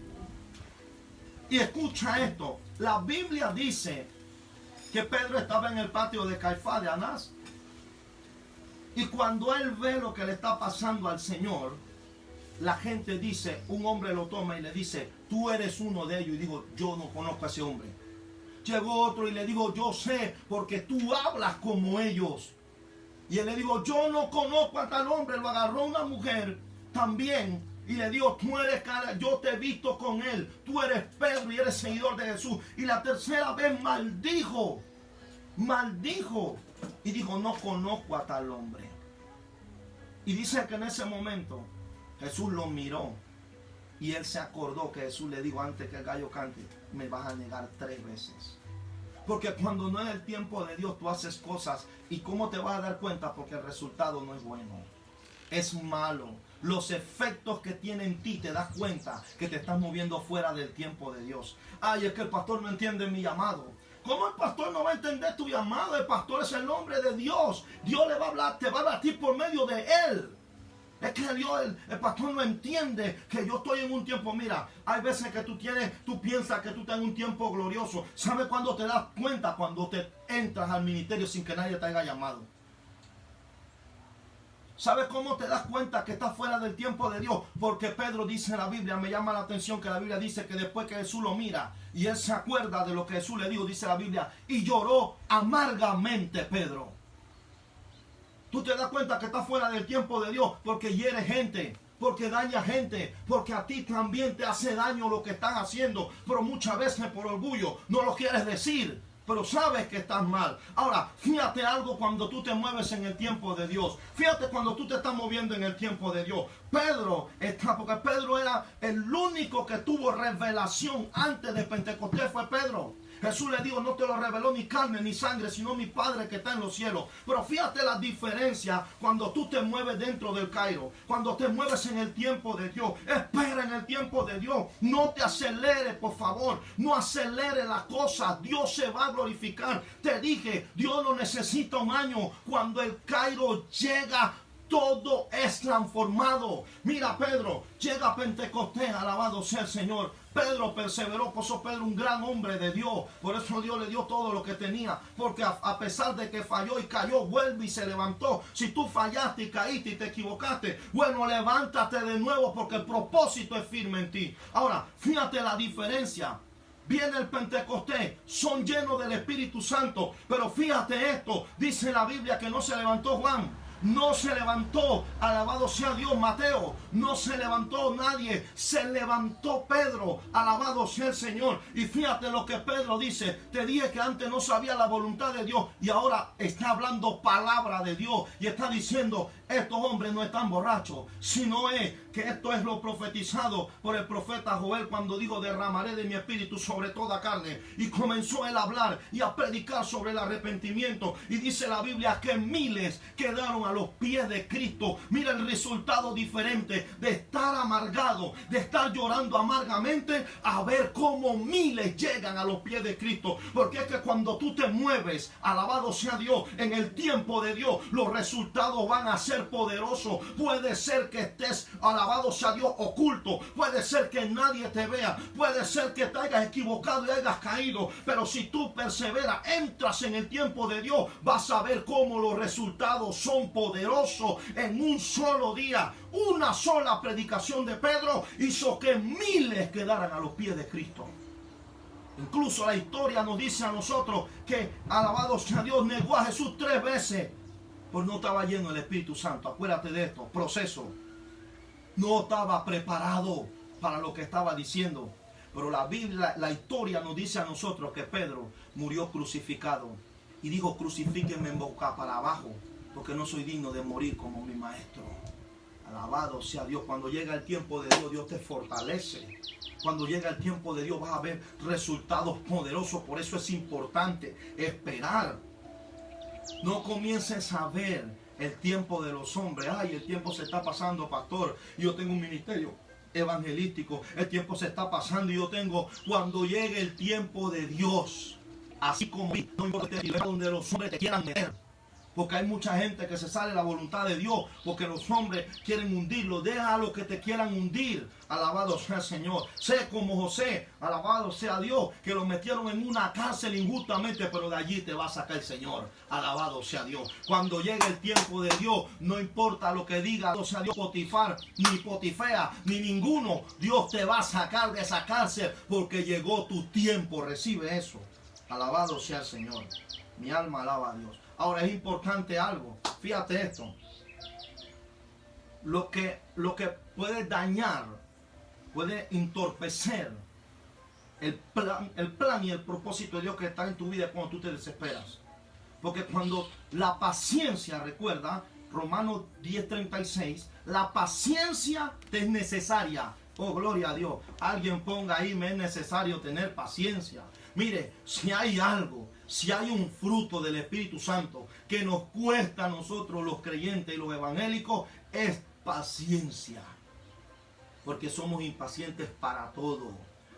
Y escucha esto. La Biblia dice que Pedro estaba en el patio de Caifás, de Anás. Y cuando él ve lo que le está pasando al Señor, la gente dice, un hombre lo toma y le dice: tú eres uno de ellos. Y digo: yo no conozco a ese hombre. Llegó otro y le digo: yo sé, porque tú hablas como ellos. Y él le digo: yo no conozco a tal hombre. Lo agarró una mujer también y le dijo: tú eres cara, yo te he visto con él, tú eres Pedro y eres seguidor de Jesús. Y la tercera vez maldijo y dijo: no conozco a tal hombre. Y dice que en ese momento Jesús lo miró y él se acordó que Jesús le dijo antes que el gallo cante: me vas a negar 3 veces. Porque cuando no es el tiempo de Dios, tú haces cosas. ¿Y cómo te vas a dar cuenta? Porque el resultado no es bueno, es malo. los efectos que tiene en ti, te das cuenta que te estás moviendo fuera del tiempo de Dios. Ay, es que el pastor no entiende mi llamado. ¿Cómo el pastor no va a entender tu llamado? El pastor es el hombre de Dios. Dios le va a hablar, te va a hablar a ti por medio de él. Es que el pastor no entiende que yo estoy en un tiempo. Mira, hay veces que tú piensas que tú estás en un tiempo glorioso. ¿Sabes cuándo te das cuenta? Cuando te entras al ministerio sin que nadie te haya llamado. ¿Sabes cómo te das cuenta que estás fuera del tiempo de Dios? Porque Pedro dice en la Biblia, me llama la atención que la Biblia dice que después que Jesús lo mira y él se acuerda de lo que Jesús le dijo, dice la Biblia, y lloró amargamente Pedro. Tú te das cuenta que estás fuera del tiempo de Dios porque hiere gente, porque daña gente, porque a ti también te hace daño lo que están haciendo, pero muchas veces por orgullo no lo quieres decir, pero sabes que estás mal. Ahora, fíjate algo cuando tú te mueves en el tiempo de Dios. Fíjate cuando tú te estás moviendo en el tiempo de Dios. Porque Pedro era el único que tuvo revelación antes de Pentecostés, fue Pedro. Jesús le dijo, no te lo reveló ni carne ni sangre, sino mi Padre que está en los cielos. Pero fíjate la diferencia cuando tú te mueves dentro del Cairo, cuando te mueves en el tiempo de Dios. Espera en el tiempo de Dios. No te acelere, por favor. No acelere las cosas. Dios se va a glorificar. Te dije, Dios no necesita un año. Cuando el Cairo llega, todo es transformado. Mira, Pedro, llega a Pentecostés, alabado sea el Señor. Pedro perseveró, por eso Pedro un gran hombre de Dios. Por eso Dios le dio todo lo que tenía. Porque a pesar de que falló y cayó, vuelve y se levantó. Si tú fallaste y caíste y te equivocaste, bueno, levántate de nuevo porque el propósito es firme en ti. Ahora, fíjate la diferencia. Viene el Pentecostés, son llenos del Espíritu Santo. Pero fíjate esto, dice la Biblia que no se levantó Juan. No se levantó, alabado sea Dios, Mateo. No se levantó nadie, se levantó Pedro, alabado sea el Señor. Y fíjate lo que Pedro dice. Te dije que antes no sabía la voluntad de Dios y ahora está hablando palabra de Dios. Y está diciendo, estos hombres no están borrachos, sino es que esto es lo profetizado por el profeta Joel cuando dijo, derramaré de mi espíritu sobre toda carne. Y comenzó él a hablar y a predicar sobre el arrepentimiento. Y dice la Biblia que miles quedaron a los pies de Cristo. Mira el resultado diferente de estar amargado, de estar llorando amargamente, a ver cómo miles llegan a los pies de Cristo. Porque es que cuando tú te mueves, alabado sea Dios, en el tiempo de Dios, los resultados van a ser poderosos. Puede ser que estés, alabado sea Dios, oculto. Puede ser que nadie te vea. Puede ser que te hayas equivocado y hayas caído. Pero si tú perseveras, entras en el tiempo de Dios, vas a ver cómo los resultados son poderosos. En un solo día, una sola predicación de Pedro hizo que miles quedaran a los pies de Cristo. Incluso la historia nos dice a nosotros que, alabado sea Dios, negó a Jesús 3 veces. Pues no estaba lleno del Espíritu Santo. Acuérdate de esto, proceso. No estaba preparado para lo que estaba diciendo. Pero la Biblia, la historia nos dice a nosotros que Pedro murió crucificado. Y dijo, crucifíquenme en boca para abajo, porque no soy digno de morir como mi maestro. Alabado sea Dios. Cuando llega el tiempo de Dios, Dios te fortalece. Cuando llega el tiempo de Dios vas a ver resultados poderosos. Por eso es importante esperar. No comiences a ver el tiempo de los hombres. Ay, el tiempo se está pasando, pastor. Yo tengo un ministerio evangelístico. El tiempo se está pasando y yo tengo. Cuando llegue el tiempo de Dios, así como no importa el lugar donde los hombres te quieran meter. Porque hay mucha gente que se sale de la voluntad de Dios porque los hombres quieren hundirlo. Deja a los que te quieran hundir. Alabado sea el Señor. Sé como José, alabado sea Dios, que lo metieron en una cárcel injustamente, pero de allí te va a sacar el Señor. Alabado sea Dios. Cuando llegue el tiempo de Dios, no importa lo que diga, o sea Dios, Potifar, ni Potifea, ni ninguno, Dios te va a sacar de esa cárcel porque llegó tu tiempo. Recibe eso. Alabado sea el Señor. Mi alma alaba a Dios. Ahora es importante algo. Fíjate esto. Lo que puede dañar, puede entorpecer el plan y el propósito de Dios que está en tu vida cuando tú te desesperas. Porque cuando la paciencia, recuerda, Romanos 10:36, la paciencia es necesaria. Oh, gloria a Dios. Alguien ponga ahí, me es necesario tener paciencia. Mire, si hay algo, si hay un fruto del Espíritu Santo que nos cuesta a nosotros los creyentes y los evangélicos, es paciencia. Porque somos impacientes para todo.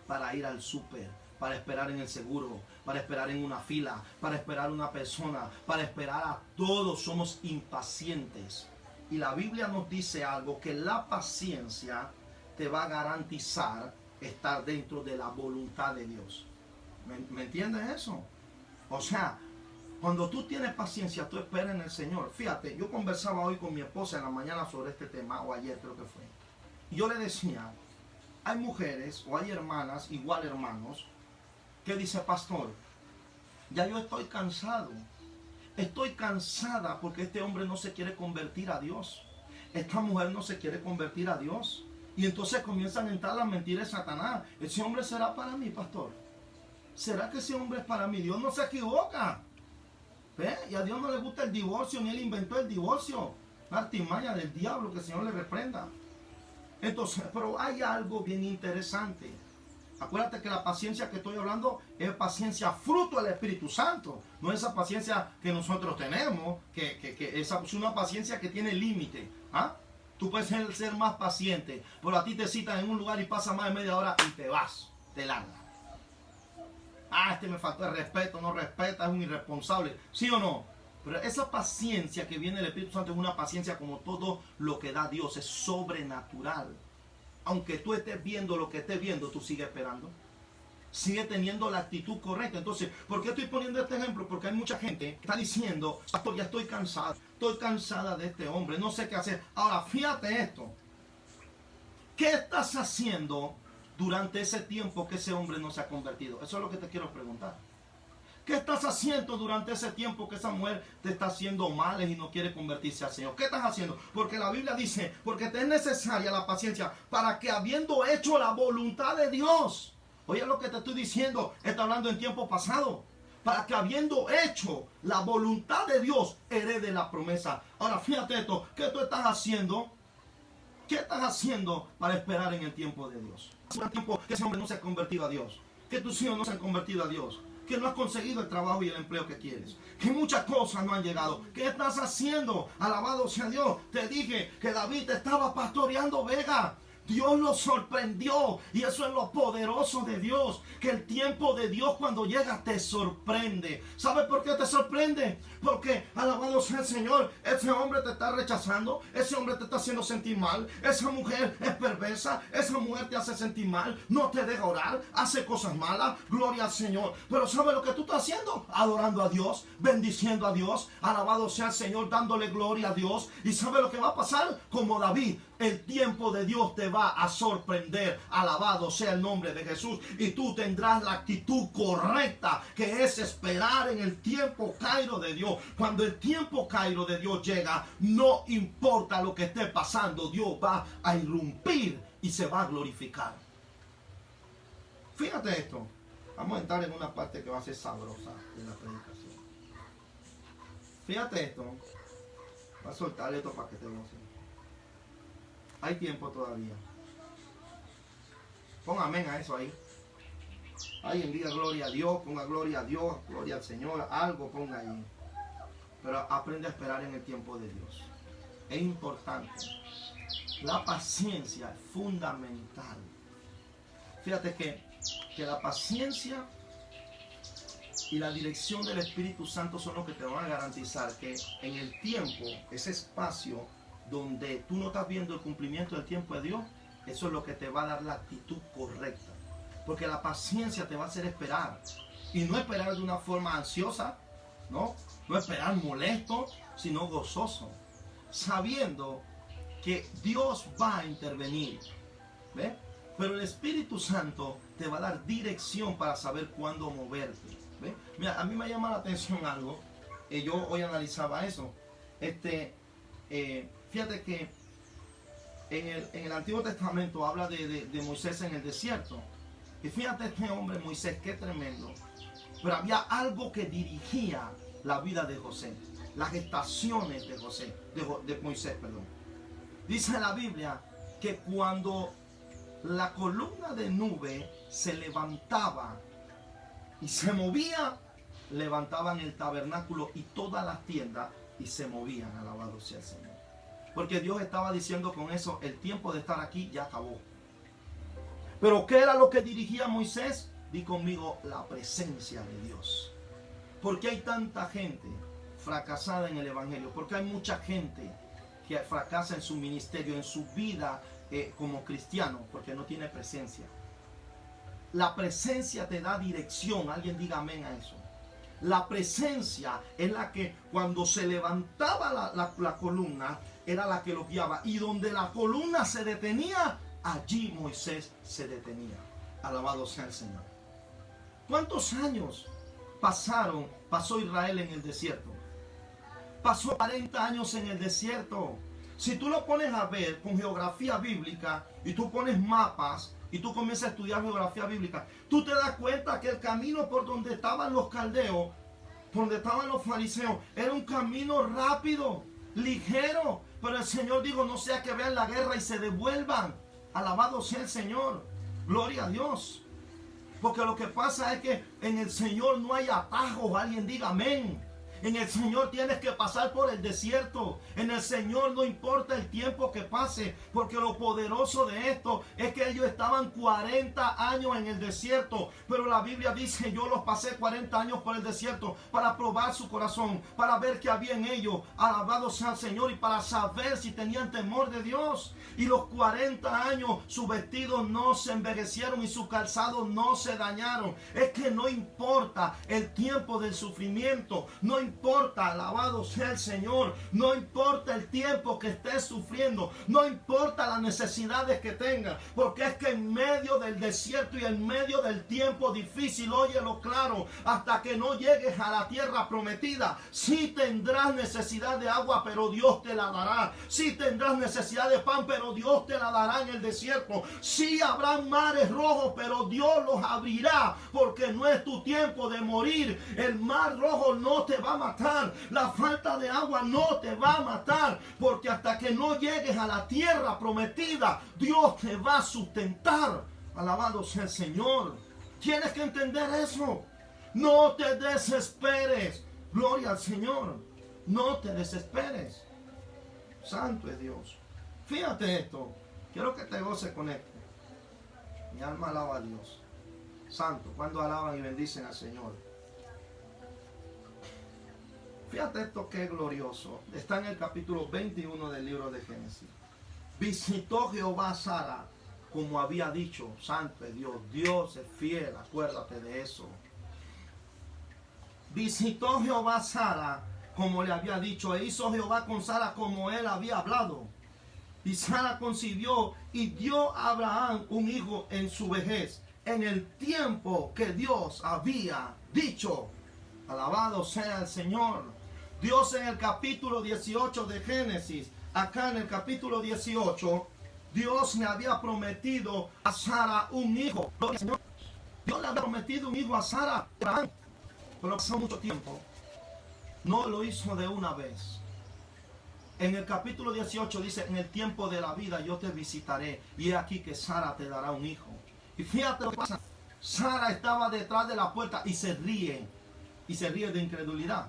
Para ir al súper, para esperar en el seguro, para esperar en una fila, para esperar a una persona, para esperar a todos. Somos impacientes. Y la Biblia nos dice algo, que la paciencia te va a garantizar estar dentro de la voluntad de Dios. ¿Me entiendes eso? O sea, cuando tú tienes paciencia, tú esperas en el Señor. Fíjate, yo conversaba hoy con mi esposa en la mañana sobre este tema, o ayer creo que fue. Y yo le decía, hay mujeres o hay hermanas, igual hermanos, que dice, pastor, ya yo estoy cansado. Estoy cansada porque este hombre no se quiere convertir a Dios. Esta mujer no se quiere convertir a Dios. Y entonces comienzan a entrar las mentiras de Satanás. ¿Ese hombre será para mí, pastor? ¿Será que ese hombre es para mí? Dios no se equivoca. ¿Ve? Y a Dios no le gusta el divorcio, ni Él inventó el divorcio. La artimaña del diablo, que el Señor le reprenda. Entonces, pero hay algo bien interesante. Acuérdate que la paciencia que estoy hablando es paciencia fruto del Espíritu Santo. No esa paciencia que nosotros tenemos, que es una paciencia que tiene límite. ¿Ah? Tú puedes ser más paciente, pero a ti te citan en un lugar y pasa más de media hora y te vas, te largas. Ah, me faltó el respeto, no respeta, es un irresponsable. ¿Sí o no? Pero esa paciencia que viene del Espíritu Santo es una paciencia como todo lo que da Dios, es sobrenatural. Aunque tú estés viendo lo que estés viendo, tú sigues esperando. Sigue teniendo la actitud correcta. Entonces, ¿por qué estoy poniendo este ejemplo? Porque hay mucha gente que está diciendo, pastor, ya estoy cansado, estoy cansada de este hombre, no sé qué hacer. Ahora, fíjate esto. ¿Qué estás haciendo durante ese tiempo que ese hombre no se ha convertido? Eso es lo que te quiero preguntar. ¿Qué estás haciendo durante ese tiempo que esa mujer te está haciendo males y no quiere convertirse al Señor? ¿Qué estás haciendo? Porque la Biblia dice, porque te es necesaria la paciencia para que habiendo hecho la voluntad de Dios. Oye lo que te estoy diciendo, está hablando en tiempo pasado. Para que habiendo hecho la voluntad de Dios, herede la promesa. Ahora fíjate esto, ¿qué tú estás haciendo? ¿Qué estás haciendo para esperar en el tiempo de Dios? Hace un tiempo que ese hombre no se ha convertido a Dios, que tus hijos no se han convertido a Dios, que no has conseguido el trabajo y el empleo que quieres, que muchas cosas no han llegado. ¿Qué estás haciendo? Alabado sea Dios. Te dije que David estaba pastoreando ovejas. Dios lo sorprendió, y eso es lo poderoso de Dios, que el tiempo de Dios cuando llega te sorprende. ¿Sabe por qué te sorprende? Porque, alabado sea el Señor, ese hombre te está rechazando, ese hombre te está haciendo sentir mal, esa mujer es perversa, esa mujer te hace sentir mal, no te deja orar, hace cosas malas, gloria al Señor. Pero ¿sabe lo que tú estás haciendo? Adorando a Dios, bendiciendo a Dios, alabado sea el Señor, dándole gloria a Dios. ¿Y sabe lo que va a pasar? Como David, el tiempo de Dios te va a sorprender. Alabado sea el nombre de Jesús. Y tú tendrás la actitud correcta, que es esperar en el tiempo Cairo de Dios. Cuando el tiempo Cairo de Dios llega, no importa lo que esté pasando, Dios va a irrumpir y se va a glorificar. Fíjate esto. Vamos a entrar en una parte que va a ser sabrosa de la predicación. Fíjate esto. Voy a soltar esto para que te gocen. Hay tiempo todavía. Ponga amén a eso ahí. Alguien diga gloria a Dios, ponga gloria a Dios, gloria al Señor, algo ponga ahí. Pero aprende a esperar en el tiempo de Dios. Es importante. La paciencia es fundamental. Fíjate que la paciencia y la dirección del Espíritu Santo son los que te van a garantizar que en el tiempo, ese espacio donde tú no estás viendo el cumplimiento del tiempo de Dios, eso es lo que te va a dar la actitud correcta. Porque la paciencia te va a hacer esperar. Y no esperar de una forma ansiosa, ¿no? No esperar molesto, sino gozoso. Sabiendo que Dios va a intervenir. ¿Ve? Pero el Espíritu Santo te va a dar dirección para saber cuándo moverte. ¿Ve? Mira, a mí me llama la atención algo. Yo hoy analizaba eso. Fíjate que en el Antiguo Testamento habla de Moisés en el desierto. Y fíjate este hombre Moisés, qué tremendo. Pero había algo que dirigía la vida de José, las estaciones de José, de Moisés, perdón. Dice la Biblia que cuando la columna de nube se levantaba y se movía, levantaban el tabernáculo y todas las tiendas y se movían, alabado sea el Señor. Porque Dios estaba diciendo con eso, el tiempo de estar aquí ya acabó. Pero ¿qué era lo que dirigía Moisés? Di conmigo, la presencia de Dios. ¿Por qué hay tanta gente fracasada en el evangelio? Porque hay mucha gente que fracasa en su ministerio, en su vida como cristiano, porque no tiene presencia. La presencia te da dirección. Alguien diga amén a eso. La presencia es la que cuando se levantaba la columna, era la que lo guiaba. Y donde la columna se detenía, allí Moisés se detenía. Alabado sea el Señor. ¿Cuántos años pasó Israel en el desierto? Pasó 40 años en el desierto. Si tú lo pones a ver con geografía bíblica y tú pones mapas y tú comienzas a estudiar geografía bíblica, tú te das cuenta que el camino por donde estaban los caldeos, donde estaban los fariseos, era un camino rápido, ligero. Pero el Señor dijo, no sea que vean la guerra y se devuelvan. Alabado sea el Señor. Gloria a Dios. Porque lo que pasa es que en el Señor no hay atajos. Alguien diga amén. En el Señor tienes que pasar por el desierto. En el Señor no importa el tiempo que pase, porque lo poderoso de esto es que ellos estaban 40 años en el desierto. Pero la Biblia dice, yo los pasé 40 años por el desierto para probar su corazón, para ver qué había en ellos. Alabado sea el Señor, y para saber si tenían temor de Dios. Y los 40 años sus vestidos no se envejecieron y sus calzados no se dañaron. Es que no importa el tiempo del sufrimiento, no importa, alabado sea el Señor, no importa el tiempo que estés sufriendo, no importa las necesidades que tengas, porque es que en medio del desierto y en medio del tiempo difícil, óyelo claro, hasta que no llegues a la tierra prometida, sí tendrás necesidad de agua, pero Dios te la dará. Sí tendrás necesidad de pan, pero Dios te la dará en el desierto. Sí habrán mares rojos, pero Dios los abrirá, porque no es tu tiempo de morir. El mar rojo no te va a matar, la falta de agua no te va a matar, porque hasta que no llegues a la tierra prometida, Dios te va a sustentar. Alabado sea el Señor. Tienes que entender eso. No te desesperes. Gloria al Señor. No te desesperes. Santo es Dios. Fíjate esto. Quiero que te goces con esto. Mi alma alaba a Dios. Santo. Cuando alaban y bendicen al Señor. Fíjate esto que es glorioso. Está en el capítulo 21 del libro de Génesis. Visitó Jehová a Sara como había dicho. Santo es Dios. Dios es fiel. Acuérdate de eso. Visitó Jehová a Sara como le había dicho. E hizo Jehová con Sara como él había hablado. Y Sara concibió y dio a Abraham un hijo en su vejez, en el tiempo que Dios había dicho. Alabado sea el Señor. Dios en el capítulo 18 de Génesis, acá en el capítulo 18, Dios le había prometido a Sara un hijo. Dios le había prometido un hijo a Sara, Abraham, pero pasó mucho tiempo. No lo hizo de una vez. En el capítulo 18 dice, en el tiempo de la vida yo te visitaré, y he aquí que Sara te dará un hijo. Y fíjate lo que pasa. Sara estaba detrás de la puerta y se ríe de incredulidad.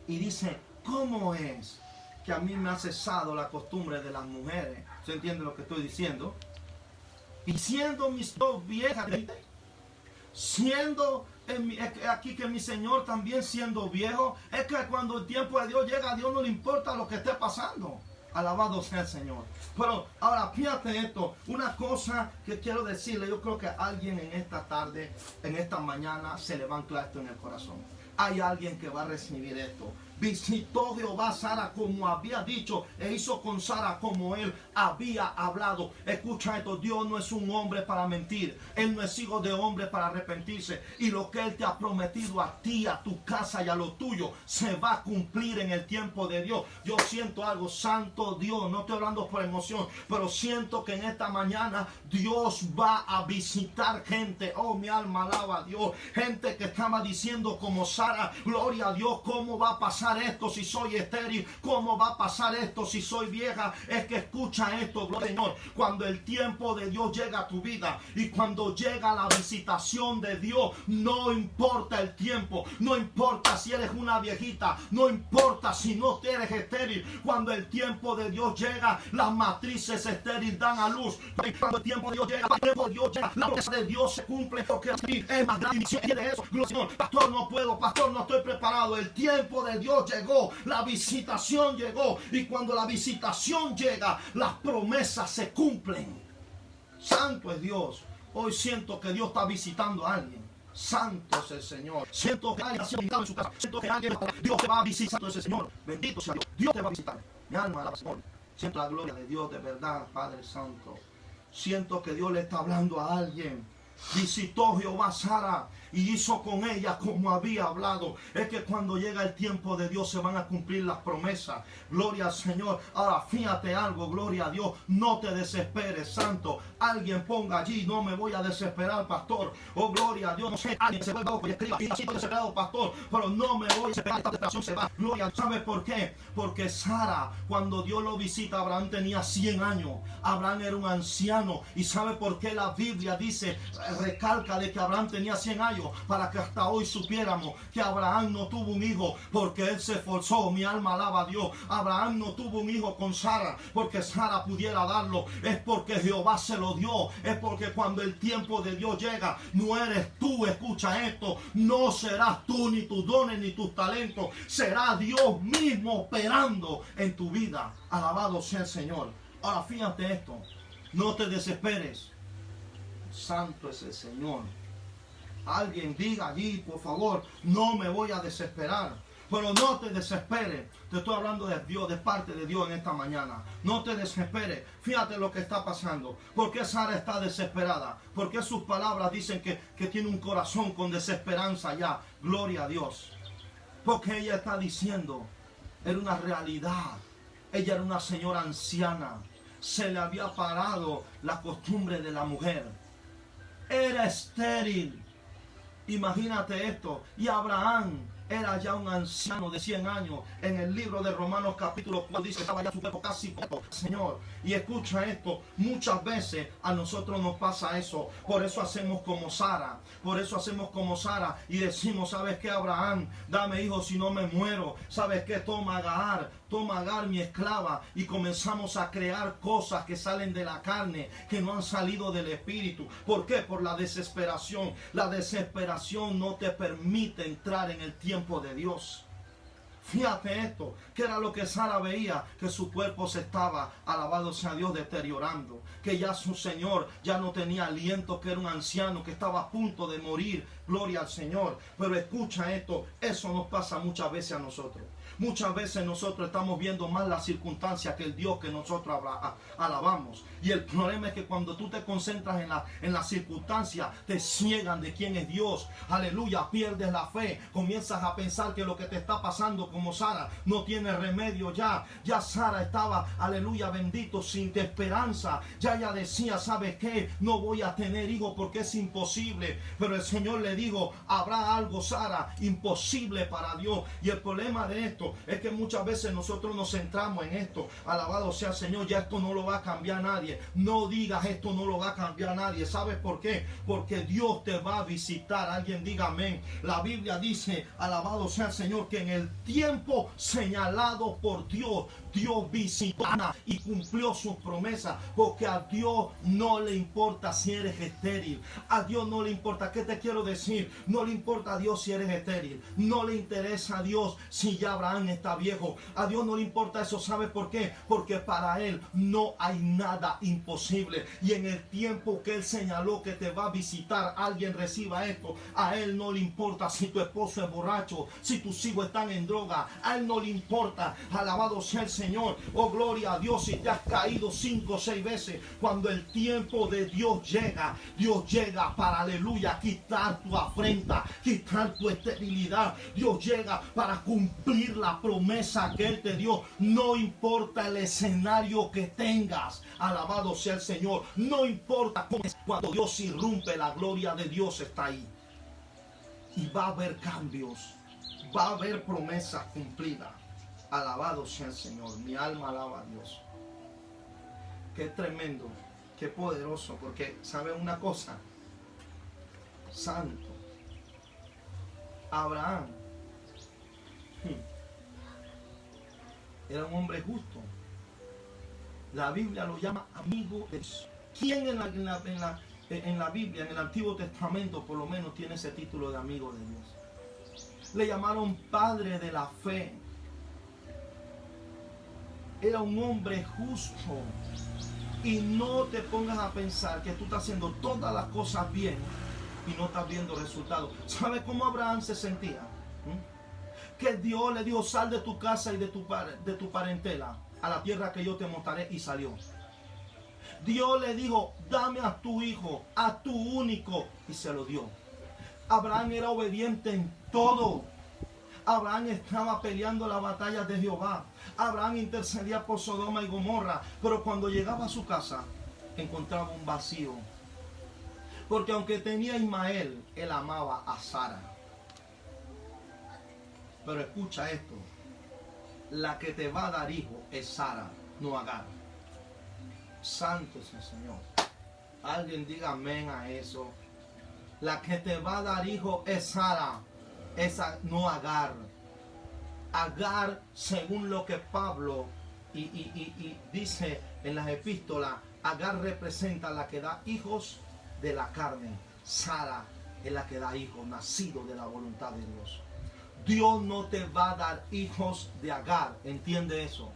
Y dice, ¿cómo es que a mí me ha cesado la costumbre de las mujeres? ¿Se entiende lo que estoy diciendo? Y siendo mis dos viejas, siendo aquí que mi Señor también siendo viejo, es que cuando el tiempo de Dios llega, a Dios no le importa lo que esté pasando. Alabado sea el Señor. Pero ahora fíjate esto, una cosa que quiero decirle, yo creo que alguien en esta tarde, en esta mañana, se le va a anclar esto en el corazón. Hay alguien que va a recibir esto. Visitó Jehová a Sara como había dicho, e hizo con Sara como él había hablado. Escucha esto, Dios no es un hombre para mentir. Él no es hijo de hombre para arrepentirse. Y lo que él te ha prometido a ti, a tu casa y a lo tuyo, se va a cumplir en el tiempo de Dios. Yo siento algo, santo Dios, no estoy hablando por emoción, pero siento que en esta mañana Dios va a visitar gente. Oh, mi alma alaba a Dios. Gente que estaba diciendo como Sara, gloria a Dios, ¿cómo va a pasar pasar esto si soy estéril? ¿Cómo va a pasar esto si soy vieja? Es que escucha esto, gloria al Señor. Cuando el tiempo de Dios llega a tu vida y cuando llega la visitación de Dios, no importa el tiempo, no importa si eres una viejita, no importa si no eres estéril. Cuando el tiempo de Dios llega, las matrices estériles dan a luz. Cuando el tiempo de Dios llega, la promesa de Dios se cumple, porque es más grande. Si quiere eso, gloria al Señor. Pastor, no puedo, pastor, no estoy preparado. El tiempo de Dios llegó, la visitación llegó, y cuando la visitación llega, las promesas se cumplen. Santo es Dios. Hoy siento que Dios está visitando a alguien. Santo es el Señor. Siento que alguien ha sido invitado en su casa. Siento que alguien, Dios te va a visitar. Santo es el Señor. Bendito sea Dios. Dios te va a visitar. Mi alma alaba al Señor. Siento la gloria de Dios de verdad, Padre Santo. Siento que Dios le está hablando a alguien. Visitó Jehová a Sara y hizo con ella como había hablado. Es que cuando llega el tiempo de Dios se van a cumplir las promesas. Gloria al Señor. Ahora fíjate algo, gloria a Dios. No te desesperes, santo. Alguien ponga allí, no me voy a desesperar, pastor. Oh, gloria a Dios. No sé, alguien se vuelve loco y escriba, y así estoy desesperado, pastor, pero no me voy a desesperar. Esta desesperación se va. Gloria. ¿Sabes por qué? Porque Sara, cuando Dios lo visita, Abraham tenía 100 años. Abraham era un anciano. ¿Y sabe por qué la Biblia dice, recalca de que Abraham tenía 100 años? Para que hasta hoy supiéramos que Abraham no tuvo un hijo porque él se esforzó. Mi alma alaba a Dios. Abraham no tuvo un hijo con Sara porque Sara pudiera darlo. Es porque Jehová se lo dio. Es porque cuando el tiempo de Dios llega, no eres tú, escucha esto, no serás tú ni tus dones ni tus talentos, será Dios mismo operando en tu vida. Alabado sea el Señor. Ahora fíjate esto, no te desesperes. Santo es el Señor. Alguien diga allí, por favor, no me voy a desesperar. Pero no te desesperes. Te estoy hablando de Dios, de parte de Dios en esta mañana. No te desesperes. Fíjate lo que está pasando. ¿Por qué Sara está desesperada? ¿Por qué sus palabras dicen que tiene un corazón con desesperanza ya? Gloria a Dios. Porque ella está diciendo, era una realidad. Ella era una señora anciana. Se le había parado la costumbre de la mujer. Era estéril. Imagínate esto. Y Abraham era ya un anciano de 100 años. En el libro de Romanos capítulo 4 dice que estaba ya su cuerpo casi completo, Señor. Y escucha esto, muchas veces a nosotros nos pasa eso. Por eso hacemos como Sara. Por eso hacemos como Sara y decimos, ¿sabes qué, Abraham? Dame hijos si no me muero. ¿Sabes qué? Toma Agar, mi esclava. Y comenzamos a crear cosas que salen de la carne, que no han salido del espíritu. ¿Por qué? Por la desesperación. La desesperación no te permite entrar en el tiempo de Dios. Fíjate esto, que era lo que Sara veía, que su cuerpo se estaba, alabado sea Dios, deteriorando, que ya su Señor ya no tenía aliento, que era un anciano, que estaba a punto de morir, gloria al Señor. Pero escucha esto, eso nos pasa muchas veces a nosotros. Muchas veces nosotros estamos viendo más las circunstancias que el Dios que nosotros alabamos. Y el problema es que cuando tú te concentras en las circunstancias, te ciegan de quién es Dios. Aleluya, pierdes la fe. Comienzas a pensar que lo que te está pasando como Sara no tiene remedio ya. Ya Sara estaba, aleluya, bendito, sin esperanza. Ya ella decía, ¿sabes qué? No voy a tener hijos porque es imposible. Pero el Señor le dijo, habrá algo, Sara, imposible para Dios. Y el problema de esto es que muchas veces nosotros nos centramos en esto. Alabado sea el Señor, ya esto no lo va a cambiar nadie. No digas esto no lo va a cambiar nadie. ¿Sabes por qué? Porque Dios te va a visitar. Alguien diga amén. La Biblia dice, alabado sea el Señor, que en el tiempo señalado por Dios, Dios visitó y cumplió sus promesas. Porque a Dios no le importa si eres estéril. A Dios no le importa. ¿Qué te quiero decir? No le importa a Dios si eres estéril. No le interesa a Dios si ya Abraham está viejo. A Dios no le importa eso. ¿Sabe por qué? Porque para Él no hay nada imposible. Y en el tiempo que Él señaló que te va a visitar, alguien reciba esto. A Él no le importa si tu esposo es borracho, si tus hijos están en droga. A Él no le importa. Alabado sea el Señor. Oh, gloria a Dios. Si te has caído 5 o 6 veces, cuando el tiempo de Dios llega para, aleluya, quitar tu afrenta, quitar tu esterilidad. Dios llega para cumplir la promesa que Él te dio. No importa el escenario que tengas, alabado sea el Señor. No importa cómo es, cuando Dios irrumpe, la gloria de Dios está ahí. Y va a haber cambios. va a haber promesas cumplidas. Alabado sea el Señor. Mi alma alaba a Dios. Qué tremendo, qué poderoso, porque ¿saben una cosa? Santo. Abraham era un hombre justo. La Biblia lo llama amigo de Dios. ¿Quién en la Biblia, en el Antiguo Testamento, por lo menos tiene ese título de amigo de Dios? Le llamaron padre de la fe. Era un hombre justo. Y no te pongas a pensar que tú estás haciendo todas las cosas bien y no estás viendo resultados. ¿Sabes cómo Abraham se sentía? Que Dios le dijo: sal de tu casa y de tu parentela a la tierra que yo te mostraré, y salió. Dios le dijo: dame a tu hijo, a tu único, y se lo dio. Abraham era obediente en todo. Abraham estaba peleando las batallas de Jehová. Abraham intercedía por Sodoma y Gomorra, pero cuando llegaba a su casa encontraba un vacío. Porque aunque tenía a Ismael, él amaba a Sara. Pero escucha esto: la que te va a dar hijo es Sara, no Agar. Santo es el Señor. Alguien diga amén a eso. La que te va a dar hijo es Sara, no Agar. Agar, según lo que Pablo y dice en las epístolas, Agar representa la que da hijos de la carne. Sara es la que da hijos nacidos de la voluntad de Dios. Dios no te va a dar hijos de Agar, entiende eso.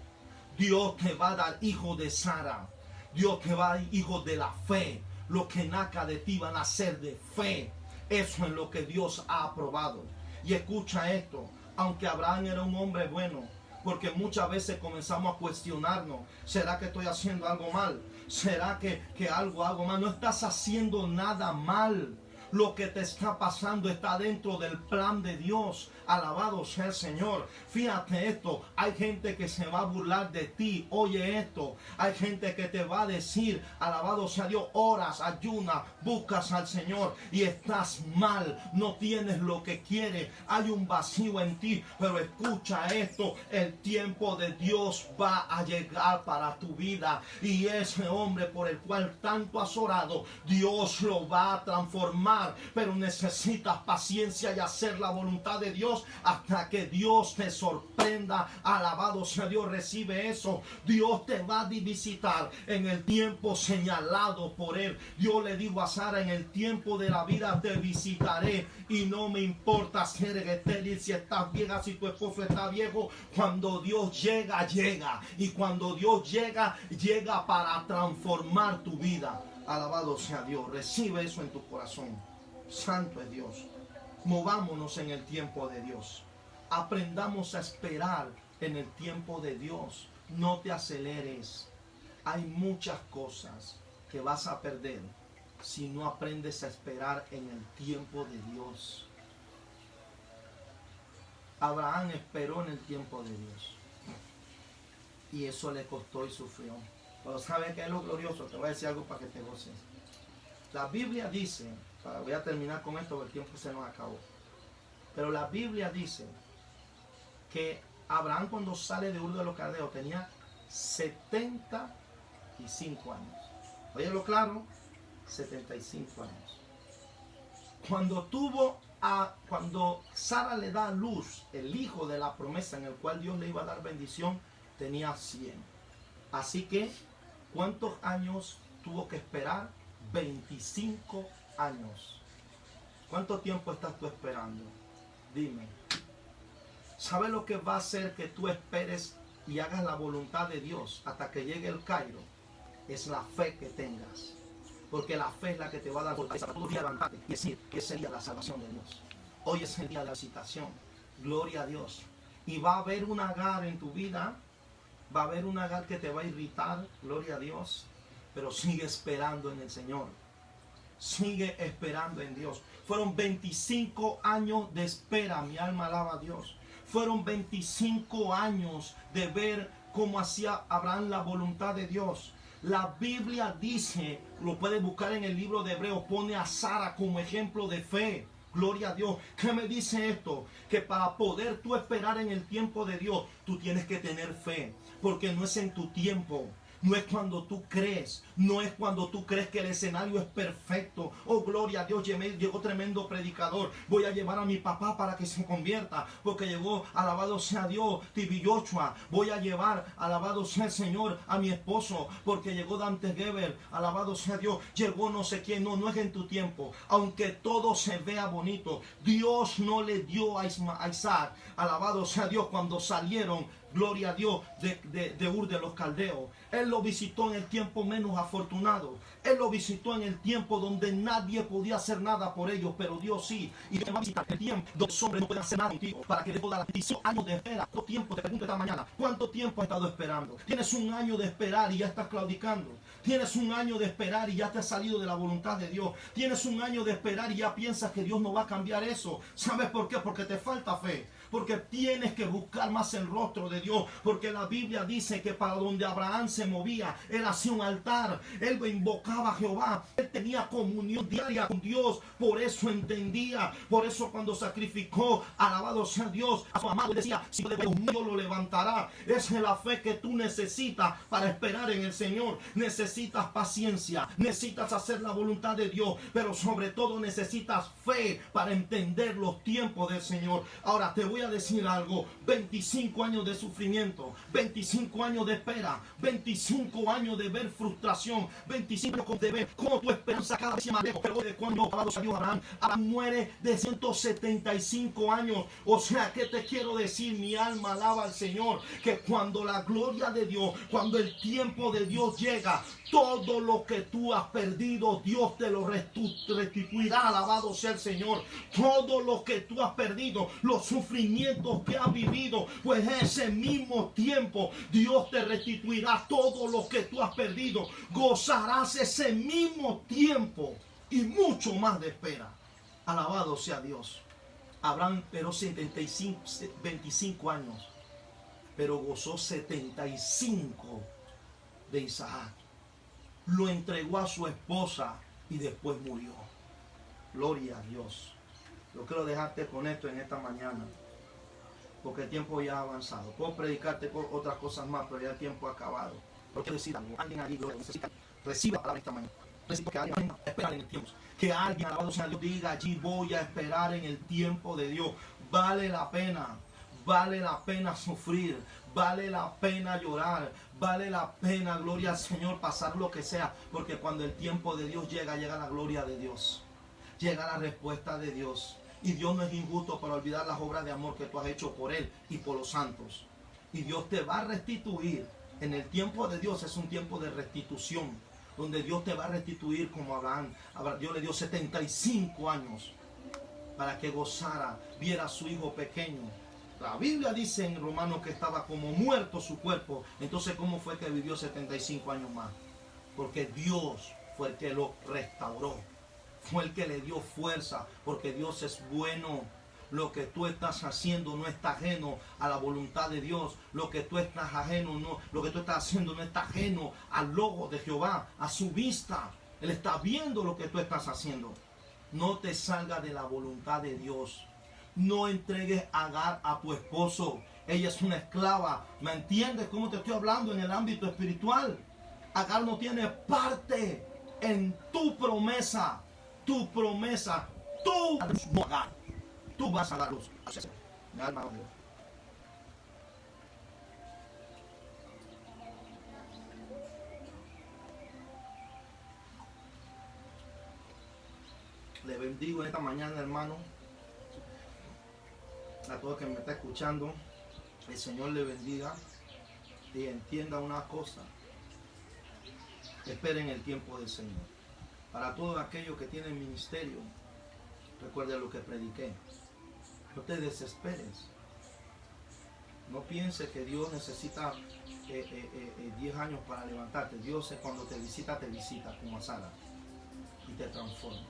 Dios te va a dar hijos de Sara. Dios te va a dar hijos de la fe. Lo que nazca de ti van a ser de fe. Eso es lo que Dios ha aprobado. Y escucha esto: aunque Abraham era un hombre bueno, porque muchas veces comenzamos a cuestionarnos: ¿será que estoy haciendo algo mal? ¿Será que algo hago mal? No estás haciendo nada mal. Lo que te está pasando está dentro del plan de Dios. Alabado sea el Señor. Fíjate esto: hay gente que se va a burlar de ti. Oye esto: hay gente que te va a decir, alabado sea Dios, oras, ayunas, buscas al Señor y estás mal, no tienes lo que quieres, hay un vacío en ti. Pero escucha esto: el tiempo de Dios va a llegar para tu vida, y ese hombre por el cual tanto has orado, Dios lo va a transformar. Pero necesitas paciencia y hacer la voluntad de Dios hasta que Dios te sorprenda. Alabado sea Dios. Recibe eso. Dios te va a visitar en el tiempo señalado por Él. Dios le dijo a Sara: en el tiempo de la vida te visitaré, y no me importa si eres estéril, si estás vieja, si tu esposo está viejo. Cuando Dios llega, llega. Y cuando Dios llega, llega para transformar tu vida. Alabado sea Dios. Recibe eso en tu corazón. Santo es Dios. Movámonos en el tiempo de Dios. Aprendamos a esperar en el tiempo de Dios. No te aceleres. Hay muchas cosas que vas a perder si no aprendes a esperar en el tiempo de Dios. Abraham esperó en el tiempo de Dios, y eso le costó y sufrió. Pero ¿sabes qué es lo glorioso? Te voy a decir algo para que te goces. La Biblia dice, voy a terminar con esto porque el tiempo se nos acabó, pero la Biblia dice que Abraham, cuando sale de Ur de los Caldeos, tenía 75 años. Óyelo claro, 75 años. Cuando Sara le da a luz el hijo de la promesa, en el cual Dios le iba a dar bendición, tenía 100. Así que, ¿cuántos años tuvo que esperar? 25 años. ¿Cuánto tiempo estás tú esperando? Dime. ¿Sabes lo que va a hacer que tú esperes y hagas la voluntad de Dios hasta que llegue el Cairo? Es la fe que tengas. Porque la fe es la que te va a dar fortaleza para todo día levantarte y decir que es el día de la salvación de Dios. Hoy es el día de la visitación. Gloria a Dios. Y va a haber un Agar en tu vida. Va a haber un Agar que te va a irritar. Gloria a Dios. Pero sigue esperando en el Señor. Sigue esperando en Dios. Fueron 25 años de espera. Mi alma alaba a Dios. Fueron 25 años de ver cómo hacía Abraham la voluntad de Dios. La Biblia dice, lo puedes buscar en el libro de Hebreos, pone a Sara como ejemplo de fe. Gloria a Dios. ¿Qué me dice esto? Que para poder tú esperar en el tiempo de Dios, tú tienes que tener fe. Porque no es en tu tiempo. No es cuando tú crees, no es cuando tú crees que el escenario es perfecto. Oh, gloria a Dios, llegó tremendo predicador. Voy a llevar a mi papá para que se convierta, porque llegó, alabado sea Dios, Tibi Joshua. Voy a llevar, alabado sea el Señor, a mi esposo, porque llegó Dante Gebel, alabado sea Dios. Llegó no sé quién, no es en tu tiempo. Aunque todo se vea bonito, Dios no le dio a Isaac, alabado sea Dios, cuando salieron, gloria a Dios, de Ur de los Caldeos. Él lo visitó en el tiempo menos afortunado. Él lo visitó en el tiempo donde nadie podía hacer nada por ellos, pero Dios sí. Y Dios va a visitar el tiempo donde los hombres no pueden hacer nada contigo, para que le pueda dar 18 años de espera. ¿Cuánto tiempo? Te pregunto esta mañana, ¿cuánto tiempo has estado esperando? Tienes un año de esperar y ya estás claudicando. Tienes un año de esperar y ya te has salido de la voluntad de Dios. Tienes un año de esperar y ya piensas que Dios no va a cambiar eso. ¿Sabes por qué? Porque te falta fe. Porque tienes que buscar más el rostro de Dios. Porque la Biblia dice que para donde Abraham se movía, él hacía un altar. Él invocaba a Jehová. Él tenía comunión diaria con Dios. Por eso entendía. Por eso cuando sacrificó, alabado sea Dios, a su amado, él decía, si Dios lo levantará. Esa es la fe que tú necesitas para esperar en el Señor. Necesitas paciencia. Necesitas hacer la voluntad de Dios. Pero sobre todo necesitas fe para entender los tiempos del Señor. Ahora te voy a decir algo, 25 años de sufrimiento, 25 años de espera, 25 años de ver frustración, 25 años de ver cómo tu esperanza cada vez más lejos. Pero de cuando alabado sea Dios, Abraham muere de 175 años. O sea, ¿qué te quiero decir? Mi alma alaba al Señor, que cuando la gloria de Dios, cuando el tiempo de Dios llega, todo lo que tú has perdido, Dios te lo restituirá. Alabado sea el Señor. Todo lo que tú has perdido, los sufrimientos que has vivido, pues ese mismo tiempo Dios te restituirá todo lo que tú has perdido. Gozarás ese mismo tiempo y mucho más de espera. Alabado sea Dios. Abraham esperó 25 años, pero gozó 75 de Isaac. Lo entregó a su esposa y después murió. Gloria a Dios. Yo quiero dejarte con esto en esta mañana, porque el tiempo ya ha avanzado. Puedo predicarte otras cosas más, pero ya el tiempo ha acabado. Pero quiero decir algo. Alguien allí necesita recibir la palabra esta mañana. Necesito que alguien espera en el tiempo. Que alguien, alabado sea Dios, diga allí, voy a esperar en el tiempo de Dios. Vale la pena. Vale la pena sufrir, vale la pena llorar, vale la pena, gloria al Señor, pasar lo que sea, porque cuando el tiempo de Dios llega, llega la gloria de Dios, llega la respuesta de Dios. Y Dios no es injusto para olvidar las obras de amor que tú has hecho por Él y por los santos. Y Dios te va a restituir. En el tiempo de Dios es un tiempo de restitución, donde Dios te va a restituir como Abraham. Dios le dio 75 años para que gozara, viera a su hijo pequeño. La Biblia dice en Romanos que estaba como muerto su cuerpo. Entonces, ¿cómo fue que vivió 75 años más? Porque Dios fue el que lo restauró. Fue el que le dio fuerza. Porque Dios es bueno. Lo que tú estás haciendo no está ajeno a la voluntad de Dios. Lo que tú estás haciendo no está ajeno al logo de Jehová, a su vista. Él está viendo lo que tú estás haciendo. No te salgas de la voluntad de Dios. No entregues a Agar a tu esposo. Ella es una esclava. ¿Me entiendes cómo te estoy hablando en el ámbito espiritual? Agar no tiene parte en tu promesa. Tu promesa. Tú no Agar. Tú vas a dar luz. Mi alma odia. Le bendigo en esta mañana, hermano. A todo el que me está escuchando, el Señor le bendiga y entienda una cosa: esperen el tiempo del Señor. Para todos aquellos que tienen ministerio, recuerden lo que prediqué. No te desesperes. No pienses que Dios necesita 10 años para levantarte. Dios cuando te visita como a Sara y te transforma.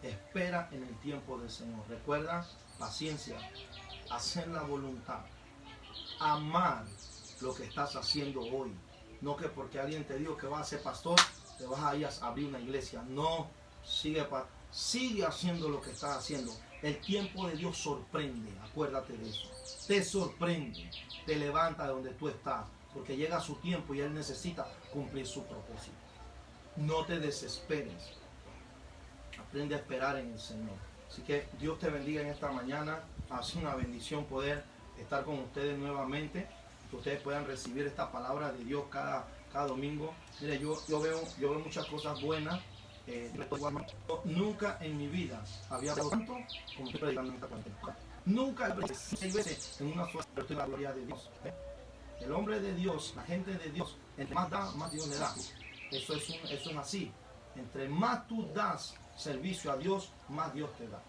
Espera en el tiempo del Señor. Recuerda, paciencia, hacer la voluntad, amar lo que estás haciendo hoy. No que porque alguien te dijo que vas a ser pastor, te vas a ir a abrir una iglesia. No, sigue Sigue haciendo lo que estás haciendo. El tiempo de Dios sorprende, acuérdate de eso. Te sorprende, te levanta de donde tú estás, porque llega su tiempo y Él necesita cumplir su propósito. No te desesperes. Aprende a esperar en el Señor. Así que Dios te bendiga en esta mañana. Ha sido una bendición poder estar con ustedes nuevamente, que ustedes puedan recibir esta palabra de Dios cada domingo. Mire, yo veo muchas cosas buenas. Nunca en mi vida había hablado tanto como estoy predicando en esta cuarentena. Nunca, 6 veces en una sola, pero estoy en la gloria de Dios. El hombre de Dios, la gente de Dios, entre más da, más Dios le da. Eso es así. Entre más tú das servicio a Dios, más Dios te da.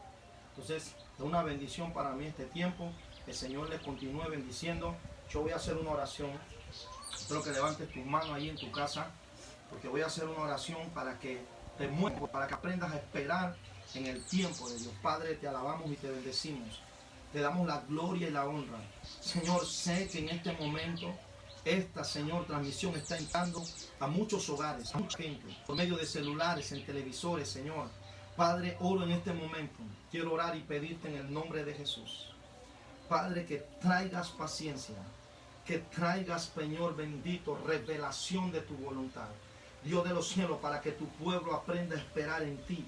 Entonces, es una bendición para mí este tiempo. El Señor les continúe bendiciendo. Yo voy a hacer una oración. Espero que levantes tus manos ahí en tu casa, porque voy a hacer una oración para que te muevas, para que aprendas a esperar en el tiempo de Dios. Padre, te alabamos y te bendecimos. Te damos la gloria y la honra. Señor, sé que en este momento esta, Señor, transmisión está entrando a muchos hogares, a mucha gente, por medio de celulares, en televisores, Señor. Padre, oro en este momento. Quiero orar y pedirte en el nombre de Jesús. Padre, que traigas paciencia, que traigas, Señor bendito, revelación de tu voluntad. Dios de los cielos, para que tu pueblo aprenda a esperar en ti,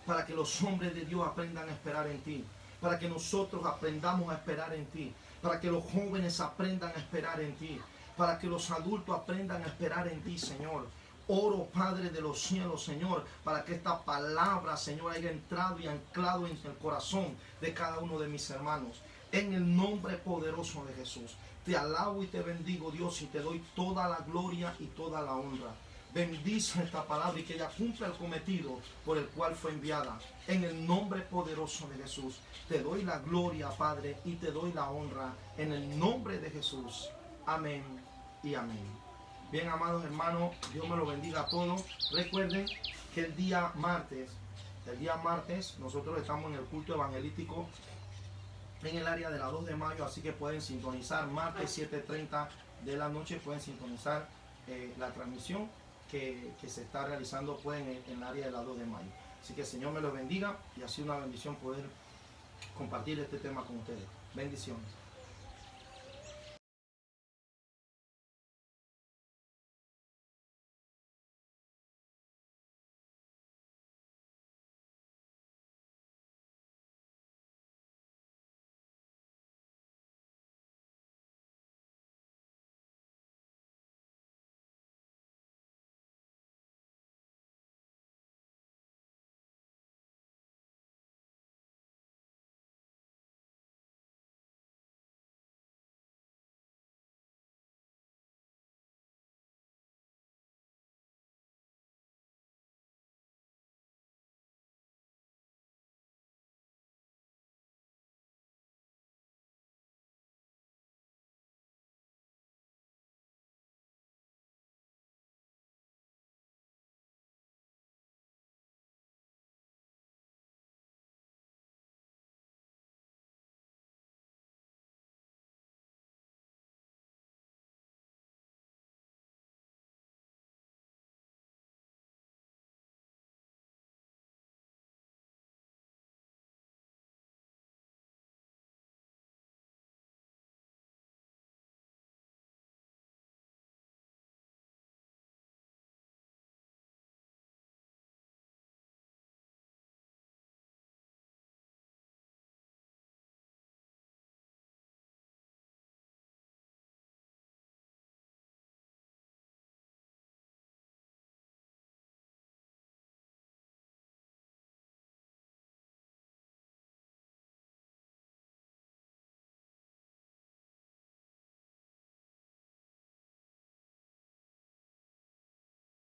para que los hombres de Dios aprendan a esperar en ti, para que nosotros aprendamos a esperar en ti, para que los jóvenes aprendan a esperar en ti, para que los adultos aprendan a esperar en ti, Señor. Oro, Padre de los cielos, Señor, para que esta palabra, Señor, haya entrado y anclado en el corazón de cada uno de mis hermanos. En el nombre poderoso de Jesús, te alabo y te bendigo, Dios, y te doy toda la gloria y toda la honra. Bendice esta palabra y que ella cumpla el cometido por el cual fue enviada. En el nombre poderoso de Jesús, te doy la gloria, Padre, y te doy la honra. En el nombre de Jesús. Amén y amén. Bien, amados hermanos, Dios me lo bendiga a todos. Recuerden que el día martes, nosotros estamos en el culto evangelístico en el área de la 2 de mayo, así que pueden sintonizar martes 7:30 de la noche, pueden sintonizar la transmisión que se está realizando pues, en el área de la 2 de mayo. Así que el Señor me los bendiga y ha sido una bendición poder compartir este tema con ustedes. Bendiciones.